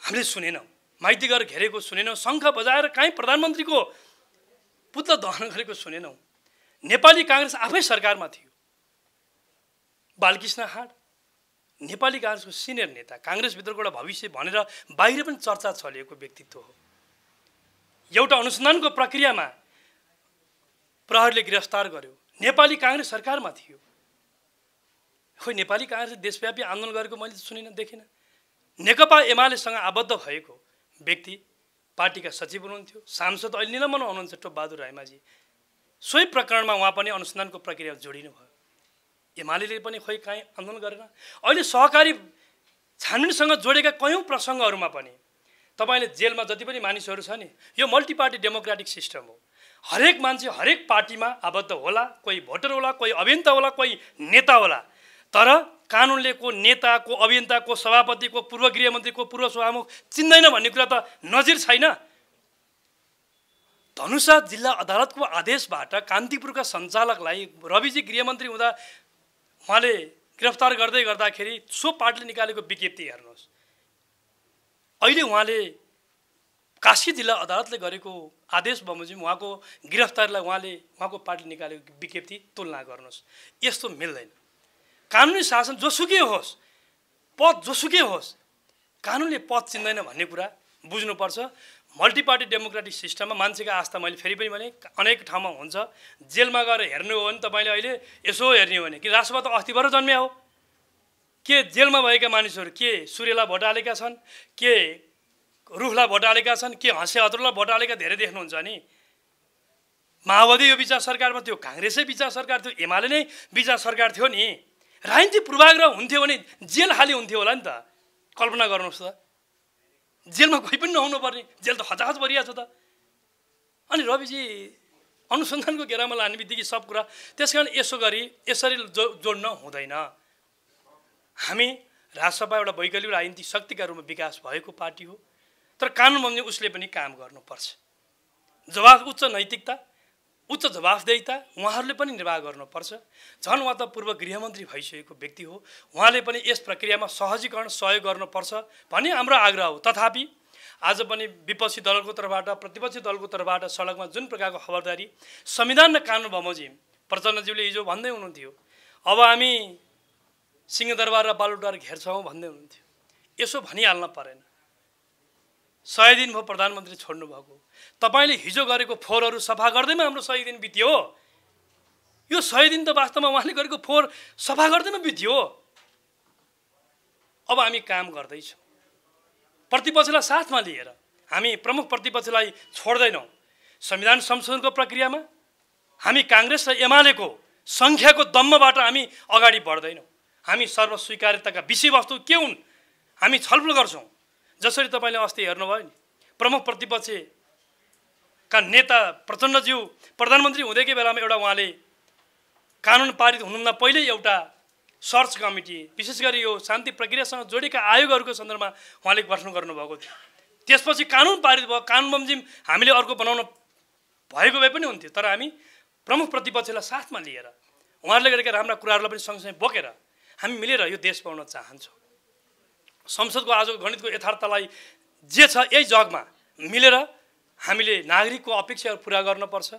हामीले सुनेनौँ, माइती गरेर घेरेको सुनेनौँ, शङ्ख बजाएर कहीँ प्रधानमन्त्रीको पुतला दहन गरेको सुनेनौँ। नेपाली काङ्ग्रेस आफै सरकारमा थियो। बालकृष्ण हाट नेपाली काङ्ग्रेसको सिनियर नेता, काङ्ग्रेसभित्रको एउटा भविष्य भनेर बाहिर पनि चर्चा चलेको व्यक्तित्व हो। एउटा अनुसन्धानको प्रक्रियामा प्रहरीले गिरफ्तार गर्यो। नेपाली काङ्ग्रेस सरकारमा थियो। खोइ नेपाली काङ्ग्रेसले देशव्यापी आन्दोलन गरेको मैले सुनिनँ, देखिनँ। नेकपा एमालेसँग आबद्ध भएको व्यक्ति पार्टीका सचिव हुनुहुन्थ्यो, सांसद अहिले निलम्बन हुनुहुन्छ टोपबहादुर रायमाझी। सोही प्रकरणमा उहाँ पनि अनुसन्धानको प्रक्रियामा जोडिनु भयो। एमाले पनि खोइ काहीँ आन्दोलन गरेन। अहिले सहकारी छानबिनसँग जोडेका कयौँ प्रसङ्गहरूमा पनि तपाईले जेलमा जति पनि मानिसहरू छ नि, यो मल्टी पार्टी डेमोक्रेटिक सिस्टम हो। हरेक मान्छे हरेक पार्टीमा आबद्ध होला, कोही भोटर होला, कोही अभियन्ता होला, कोही नेता होला। तर कानुनले को नेता, को अभियन्ता, को सभापति, को पूर्व गृहमन्त्री, को पूर्व सभामुख चिन्दैन भन्ने कुरा त नजिर छैन। धनुषा जिल्ला अदालतको आदेशबाट कान्तिपुरका सञ्चालकलाई रविजी गृहमन्त्री हुँदा उहाँले गिरफ्तार गर्दाखेरि सो पार्टीले निकालेको विज्ञप्ति हेर्नुहोस्। अहिले उहाँले कास्की जिल्ला अदालतले गरेको आदेश बमोजिम उहाँको गिरफ्तारीलाई उहाँको पार्टीले निकालेको विज्ञप्ति तुलना गर्नुहोस्। यस्तो मिल्दैन। कानुनी शासन जोसुकै होस्, पद जोसुकै होस्, कानुनले पद चिन्दैन भन्ने कुरा बुझ्नुपर्छ। मल्टी पार्टी डेमोक्रेटिक सिस्टममा मान्छेको आस्था मैले फेरि पनि भने अनेक ठाउँमा हुन्छ। जेलमा गएर हेर्नु हो भने तपाईँले अहिले यसो हेर्ने हो भने कि राष्ट्रपा त अस्ति भएर जन्मिया हो, के जेलमा भएका मानिसहरू के सूर्यलाई भोट हालेका छन्, के रुखलाई भोट हालेका छन्, के हँसे हत्रुलाई भोट हालेका धेरै देख्नुहुन्छ नि। माओवादी यो विचार सरकारमा थियो, काङ्ग्रेसै विचार सरकार थियो, एमाले नै विचार सरकार थियो नि। राजनीतिक पूर्वाग्रह हुन्थ्यो भने जेल खाली हुन्थ्यो होला नि त। कल्पना गर्नुहोस् त, जेलमा कोही पनि नहुनु पर्ने, जेल त हजाज भरिया छ त। अनि रविजी अनुसन्धानको घेरामा लाने बित्तिकै सब कुरा, त्यसकारण यसरी जोड्न हुँदैन। हामी राजसभा एउटा वैकल्पिक राजनीतिक शक्तिका रूपमा विकास भएको पार्टी हो, तर कानुन बमोजिम उसले पनि काम गर्नुपर्छ। उच्च नैतिकता, उच्च जवाफदेहिता उहाँहरूले पनि निर्वाह गर्नुपर्छ। झन् उहाँ त पूर्व गृहमन्त्री भइसकेको व्यक्ति हो, उहाँले पनि यस प्रक्रियामा सहजीकरण सहयोग गर्नुपर्छ भन्ने हाम्रो आग्रह हो। तथापि आज पनि विपक्षी दलको तर्फबाट, प्रतिपक्षी दलको तर्फबाट सडकमा जुन प्रकारको खबरदारी, संविधान र कानुन बमोजिम प्रचण्डज्यूले हिजो भन्दै हुनुहुन्थ्यो, अब हामी सिंहदरबार र बालुटार घेर्छौँ भन्दै हुनुहुन्थ्यो। यसो भनिहाल्न परेन। 100 दिन भयो प्रधानमन्त्री छोड्नु भएको। तपाईले हिजो गरेको फोहोरहरू सफा गर्दैमा हाम्रो 100 दिन बित्यो। यो 100 दिन त वास्तवमा उहाँले गरेको फोहोर सफा गर्दैमा बित्यो। अब हामी काम गर्दैछौँ प्रतिपक्षलाई साथमा लिएर। हामी प्रमुख प्रतिपक्षलाई छोड्दैनौँ। संविधान संशोधनको प्रक्रियामा हामी काङ्ग्रेस र एमालेको सङ्ख्याको दम्मबाट हामी अगाडि बढ्दैनौँ। हामी सर्वस्वीकार्यताका विषयवस्तु के हुन् हामी छलफल गर्छौँ। जसरी तपाईँले अस्ति हेर्नुभयो नि, प्रमुख प्रतिपक्षका नेता प्रचण्डज्यू प्रधानमन्त्री हुँदैकै बेलामा एउटा उहाँले कानुन पारित हुनुभन्दा पहिल्यै एउटा सर्च कमिटी, विशेष गरी यो शान्ति प्रक्रियासँग जोडिएका आयोगहरूको सन्दर्भमा उहाँले गठन गर्नुभएको थियो। त्यसपछि कानुन पारित भयो, कानुन बमोजिम हामीले अर्को बनाउन भएको भए पनि हुन्थ्यो। तर हामी प्रमुख प्रतिपक्षलाई साथमा लिएर उहाँहरूले गरेका राम्रा कुराहरूलाई पनि सँगसँगै बोकेर हामी मिलेर यो देश बनाउन चाहन्छौँ। संसदको आजको गणितको यथार्थलाई जे छ यही जगमा मिलेर हामीले नागरिकको अपेक्षाहरू पुरा गर्नुपर्छ।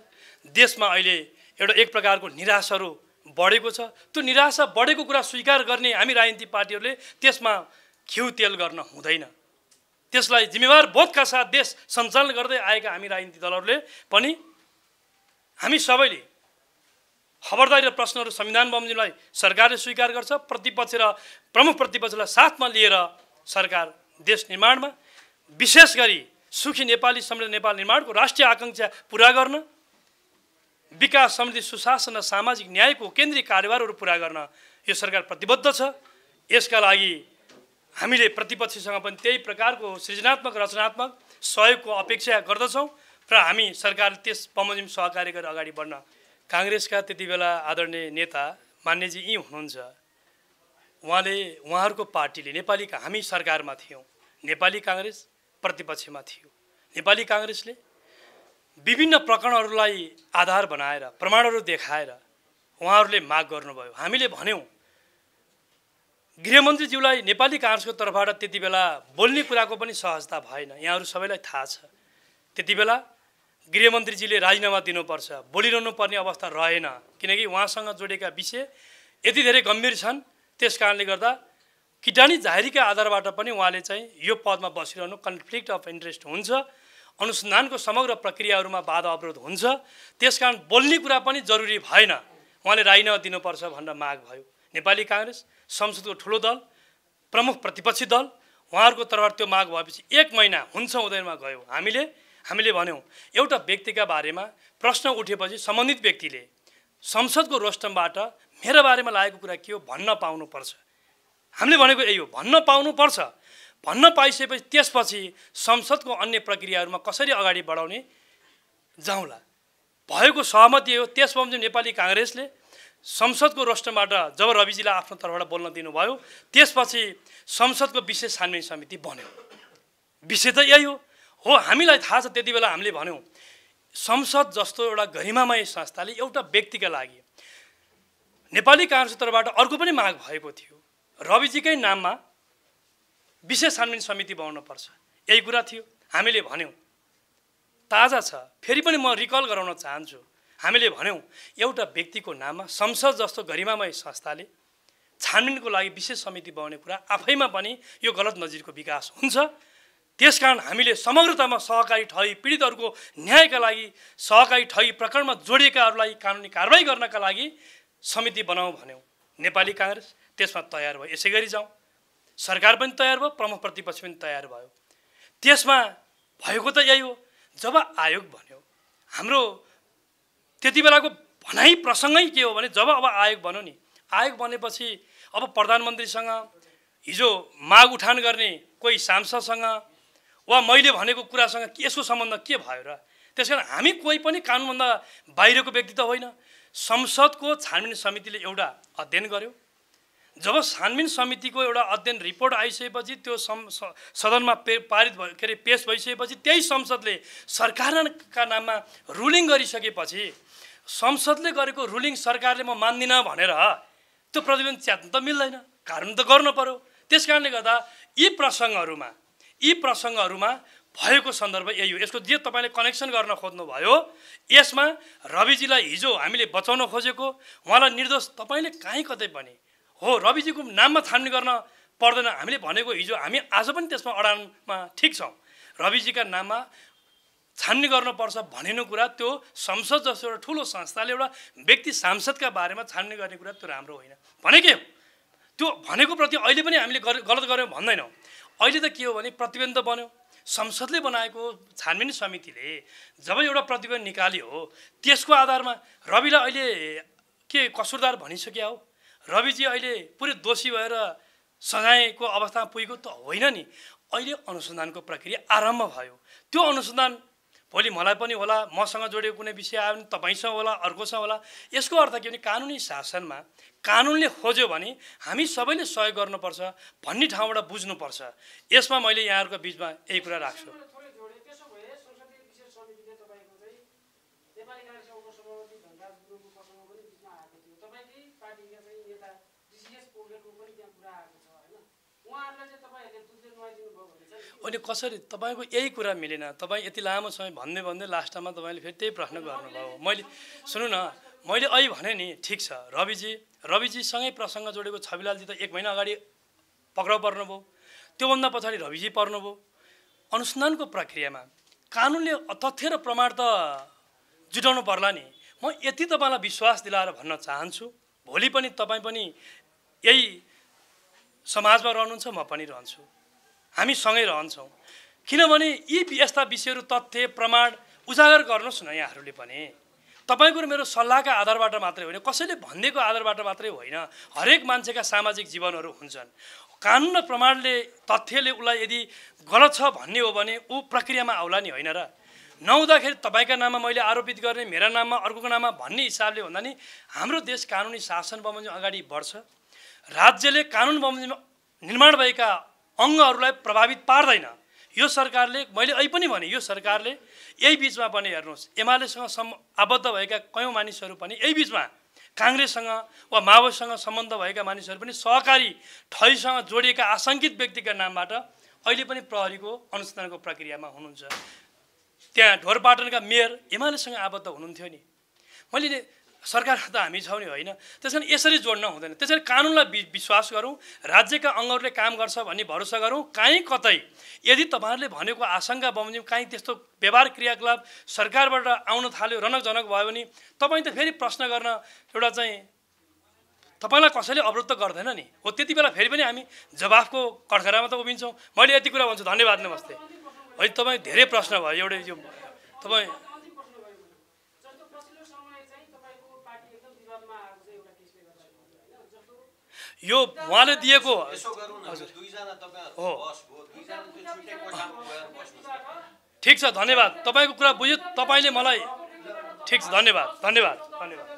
देशमा अहिले एक प्रकारको निराशाहरू बढेको छ। त्यो निराशा बढेको कुरा स्वीकार गर्ने हामी राजनीतिक पार्टीहरूले त्यसमा घिउ तेल गर्न हुँदैन। त्यसलाई जिम्मेवार बोधका साथ देश सञ्चालन गर्दै आएका हामी राजनीतिक दलहरूले पनि हामी सबैले खबरदारी र प्रश्नहरू संविधान बमोजिमलाई सरकारले स्वीकार गर्छ। प्रतिपक्ष र प्रमुख प्रतिपक्षलाई साथमा लिएर सरकार देश निर्माणमा विशेष गरी सुखी नेपाली समृद्ध नेपाल निर्माणको राष्ट्रिय आकांक्षा पुरा गर्न, विकास समृद्धि सुशासन र सामाजिक न्यायको केन्द्रीय कार्यभारहरू पुरा गर्न यो सरकार प्रतिबद्ध छ। यसका लागि हामीले प्रतिपक्षसँग पनि त्यही प्रकारको सृजनात्मक रचनात्मक सहयोगको अपेक्षा गर्दछौँ र हामी सरकारले त्यस बमोजिम सहकार्य गरेर अगाडि बढ्न। काङ्ग्रेसका त्यति बेला आदरणीय नेता मान्यजी यी हुनुहुन्छ, उहाँहरूको पार्टीले हामी सरकारमा थियौँ, नेपाली काङ्ग्रेस प्रतिपक्षमा थियो। नेपाली काङ्ग्रेसले विभिन्न प्रकरणहरूलाई आधार बनाएर प्रमाणहरू देखाएर उहाँहरूले माग गर्नुभयो। हामीले भन्यौँ गृहमन्त्रीज्यूलाई नेपाली काङ्ग्रेसको तर्फबाट त्यति बेला बोल्ने कुराको पनि सहजता भएन, यहाँहरू सबैलाई थाहा छ। त्यति बेला गृहमन्त्रीजीले राजीनामा दिनुपर्छ, बोलिरहनु पर्ने अवस्था रहेन, किनकि उहाँसँग जोडेका विषय यति धेरै गम्भीर छन्। त्यस कारणले गर्दा किटानी जाहेरीका आधारबाट पनि उहाँले चाहिँ यो पदमा बसिरहनु कन्फ्लिक्ट अफ इन्ट्रेस्ट हुन्छ, अनुसन्धानको समग्र प्रक्रियाहरूमा बाधा अवरोध हुन्छ। त्यसकारण बोल्ने कुरा पनि जरुरी भएन, उहाँले राजीनामा दिनुपर्छ भनेर माग भयो। नेपाली काङ्ग्रेस संसदको ठुलो दल, प्रमुख प्रतिपक्षी दल, उहाँहरूको तर्फबाट त्यो माग भएपछि 1 महिना हुन्छ हुँदैनमा गयो। हामीले भन्यौँ एउटा व्यक्तिका बारेमा प्रश्न उठेपछि सम्बन्धित व्यक्तिले संसदको रोस्टमबाट मेरो बारेमा लागेको कुरा के हो भन्न पाउनुपर्छ। हामीले भनेको यही हो, भन्न पाउनुपर्छ। भन्न पाइसकेपछि त्यसपछि संसदको अन्य प्रक्रियाहरूमा कसरी अगाडि बढाउने जाउँला। भएको सहमति हो। त्यसपछि नेपाली काङ्ग्रेसले संसदको रोस्टमबाट जब रविजीलाई आफ्नो तर्फबाट बोल्न दिनुभयो, त्यसपछि संसदको विशेष छानबिन समिति बन्यो। विषय त यही हो। हामीलाई थाहा छ, त्यति बेला हामीले भन्यौँ संसद जस्तो एउटा गरिमामय संस्थाले एउटा व्यक्तिका लागि नेपाली काङ्ग्रेसको तर्फबाट अर्को पनि माग भएको थियो, रविजीकै नाममा विशेष छानबिन समिति बनाउनुपर्छ, यही कुरा थियो। हामीले भन्यौँ ताजा छ, फेरि पनि म रिकल गराउन चाहन्छु, हामीले भन्यौँ एउटा व्यक्तिको नाममा संसद जस्तो गरिमामय संस्थाले छानबिनको लागि विशेष समिति बनाउने कुरा आफैमा पनि यो गलत नजिरको विकास हुन्छ। त्यसकारण हामीले समग्रतामा सहकारी ठगी पीडितहरूको न्यायका लागि सहकारी ठगी प्रकरणमा जोडिएकाहरूलाई कानुनी कारबाही गर्नका लागि समिति बनाऊ भन्यौँ। नेपाली काङ्ग्रेस त्यसमा तयार भयो, यसै गरी जाउँ। सरकार पनि तयार भयो, प्रमुख प्रतिपक्ष पनि तयार भयो। त्यसमा भएको त यही हो। जब आयोग बन्यो, हाम्रो त्यति बेलाको भनाइ प्रसङ्गै के हो भने जब अब आयोग बन्यो नि, आयोग बनेपछि अब प्रधानमन्त्रीसँग हिजो माग उठान गर्ने कोही सांसदसँग वा मैले भनेको कुरासँग यसको सम्बन्ध के भयो र? त्यसकारण हामी कोही पनि कानुनभन्दा बाहिरको व्यक्ति त होइन। संसदको छानबिन समितिले एउटा अध्ययन गर्यो। जब छानबिन समितिको एउटा अध्ययन रिपोर्ट आइसकेपछि त्यो सदनमा पारित भयो, के अरे पेश भइसकेपछि त्यही संसदले सरकारका नाममा रुलिङ गरिसकेपछि संसदले गरेको रुलिङ सरकारले म मान्दिनँ भनेर त्यो प्रतिवेदन च्यात्न त मिल्दैन, कारण त गर्न पर्यो। त्यस कारणले गर्दा यी प्रसङ्गहरूमा भएको सन्दर्भ यही हो। यसको जे तपाईँले कनेक्सन गर्न खोज्नुभयो, यसमा रविजीलाई हिजो हामीले बचाउन खोजेको, उहाँलाई निर्दोष तपाईँले कहीँ कतै पनि हो रविजीको नाममा छानबिन गर्न पर्दैन हामीले भनेको हिजो, हामी आज पनि त्यसमा अडानमा ठिक छौँ। रविजीका नाममा छानबिन गर्नुपर्छ भनेको कुरा त्यो संसद जस्तो एउटा ठुलो संस्थाले एउटा व्यक्ति सांसदका बारेमा छानबिन गर्ने कुरा त्यो राम्रो होइन भनेकै हो। त्यो भनेको प्रति अहिले पनि हामीले गलत गऱ्यौँ भन्दैनौँ। अहिले त के हो भने प्रतिवेदन त बन्यो, संसदले बनाएको छानबिन समितिले जब एउटा प्रतिवेदन निकाल्यो त्यसको आधारमा रविलाई अहिले के कसुरदार भनिसक्यो हो? रविजी अहिले पुरै दोषी भएर सजायको अवस्थामा पुगेको त होइन नि। अहिले अनुसन्धानको प्रक्रिया आरम्भ भयो। त्यो अनुसन्धान भोलि मलाई पनि होला, मसँग जोडिएको कुनै विषय आयो भने तपाईँसँग होला, अर्कोसँग होला। यसको अर्थ के भने कानुनी शासनमा कानुनले खोज्यो भने हामी सबैले सहयोग गर्नुपर्छ भन्ने ठाउँबाट बुझ्नुपर्छ। यसमा मैले यहाँहरूको बिचमा यही कुरा राख्छु। अनि कसरी तपाईँको यही कुरा मिलेन? तपाईँ यति लामो समय भन्दै लास्टमा तपाईँले फेरि त्यही प्रश्न गर्नुभयो। मैले सुन्नु न, मैले अहिले भने नि ठिक छ, रविजीसँगै प्रसङ्ग जोडेको छविलालजी त 1 महिना अगाडि पक्राउ पर्नुभयो, त्योभन्दा पछाडि रविजी पर्नुभयो। अनुसन्धानको प्रक्रियामा कानुनले तथ्य र प्रमाण त जुटाउनु पर्ला नि। म यति तपाईँलाई विश्वास दिलाएर भन्न चाहन्छु, भोलि पनि तपाईँ पनि यही समाजमा रहनुहुन्छ, म पनि रहन्छु, हामी सँगै रहन्छौँ। किनभने यी यस्ता विषयहरू तथ्य प्रमाण उजागर गर्नुहोस् न यहाँहरूले पनि। तपाईँको र मेरो सल्लाहका आधारबाट मात्रै होइन, कसैले भनिदिएको आधारबाट मात्रै होइन, हरेक मान्छेका सामाजिक जीवनहरू हुन्छन्। कानुन र प्रमाणले तथ्यले उसलाई यदि गलत छ भन्ने हो भने ऊ प्रक्रियामा आउला नि होइन र। नहुँदाखेरि तपाईँका नाममा मैले आरोपित गर्ने, मेरा नाममा अर्कोको नाममा भन्ने हिसाबले भन्दा नि हाम्रो देश कानुनी शासन बमोजिम अगाडि बढ्छ। राज्यले कानुन बमोजिम निर्माण भएका अङ्गहरूलाई प्रभावित पार्दैन। यो सरकारले, मैले अहिले पनि भने, यो सरकारले यही बिचमा पनि हेर्नुहोस्, एमालेसँग आबद्ध भएका कयौँ मानिसहरू पनि यही बिचमा काङ्ग्रेससँग वा माओवादीसँग सम्बन्ध भएका मानिसहरू पनि सहकारी ठगीसँग जोडिएका आशङ्कित व्यक्तिका नामबाट अहिले पनि प्रहरीको अनुसन्धानको प्रक्रियामा हुनुहुन्छ। त्यहाँ ढोरपाटनका मेयर एमालेसँग आबद्ध हुनुहुन्थ्यो नि। मैले सरकार त हामी छौँ नि होइन, त्यसैले यसरी जोड्न हुँदैन। त्यसैले कानुनलाई विश्वास गरौँ, राज्यका अङ्गहरूले काम गर्छ भन्ने भरोसा गरौँ। काहीँ कतै यदि तपाईँहरूले भनेको आशंका बमोजिम काहीँ त्यस्तो व्यवहार क्रियाकलाप सरकारबाट आउन थाल्यो, रनकजनक भयो भने तपाईँ त फेरि प्रश्न गर्न एउटा चाहिँ तपाईँलाई कसैले अवरोध त गर्दैन नि हो। त्यति बेला फेरि पनि हामी जवाफको कठघरामा त उभिन्छौँ। मैले यति कुरा भन्छु, धन्यवाद, नमस्ते। अहिले तपाईँ धेरै प्रश्न भयो, एउटै यो तपाईँ यो उहाँले दिएको हो। ठिक छ, धन्यवाद, तपाईँको कुरा बुझ्यो, तपाईँले मलाई ठिक छ, धन्यवाद धन्यवाद धन्यवाद।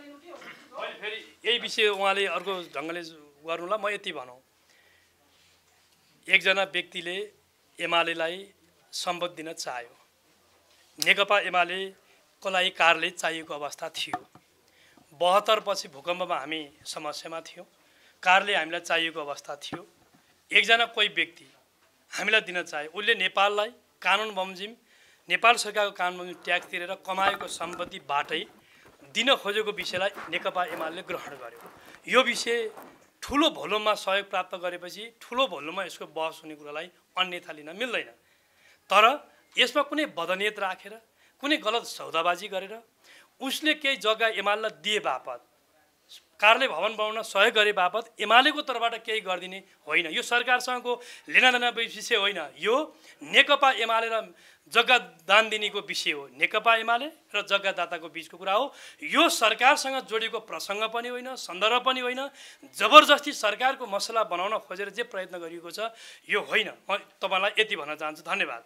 मैले फेरि यही विषय उहाँले अर्को ढङ्गले गर्नुला, म यति भनौँ, एकजना व्यक्तिले एमालेलाई सम्पद दिन चाह्यो, नेकपा एमालेको लागि कार्यालय चाहिएको अवस्था थियो। 72 पछि भूकम्पमा हामी समस्यामा थियौँ, कार्यालय हामीलाई चाहिएको अवस्था थियो। एकजना कोही व्यक्ति हामीलाई दिन चाहे, उसले नेपाललाई कानुन बमोजिम, नेपाल सरकारको कानुन बमोजिम ट्याक्स तिरेर कमाएको सम्पत्तिबाटै दिन खोजेको विषयलाई नेकपा एमाले ग्रहण गर्यो। यो विषय ठुलो भोल्युममा सहयोग प्राप्त गरेपछि ठुलो भोल्युममा यसको बहस हुने कुरालाई अन्यथा लिन मिल्दैन। तर यसमा कुनै बदनियत राखेर, कुनै गलत सौदाबाजी गरेर उसले केही जग्गा एमालेलाई दिए बापत, कार्यालय भवन बनाउन सहयोग गरे बापत एमालेको तर्फबाट केही गरिदिने होइन। यो सरकारसँगको लेनादेना विषय होइन, यो नेकपा एमाले र जग्गा दान दिनेको विषय हो। नेकपा एमाले र जग्गादाताको बिचको कुरा हो। यो सरकारसँग जोडिएको प्रसङ्ग पनि होइन, सन्दर्भ पनि होइन। जबरजस्ती सरकारको मसला बनाउन खोजेर जे प्रयत्न गरिएको छ यो होइन। म तपाईँलाई यति भन्न चाहन्छु, धन्यवाद।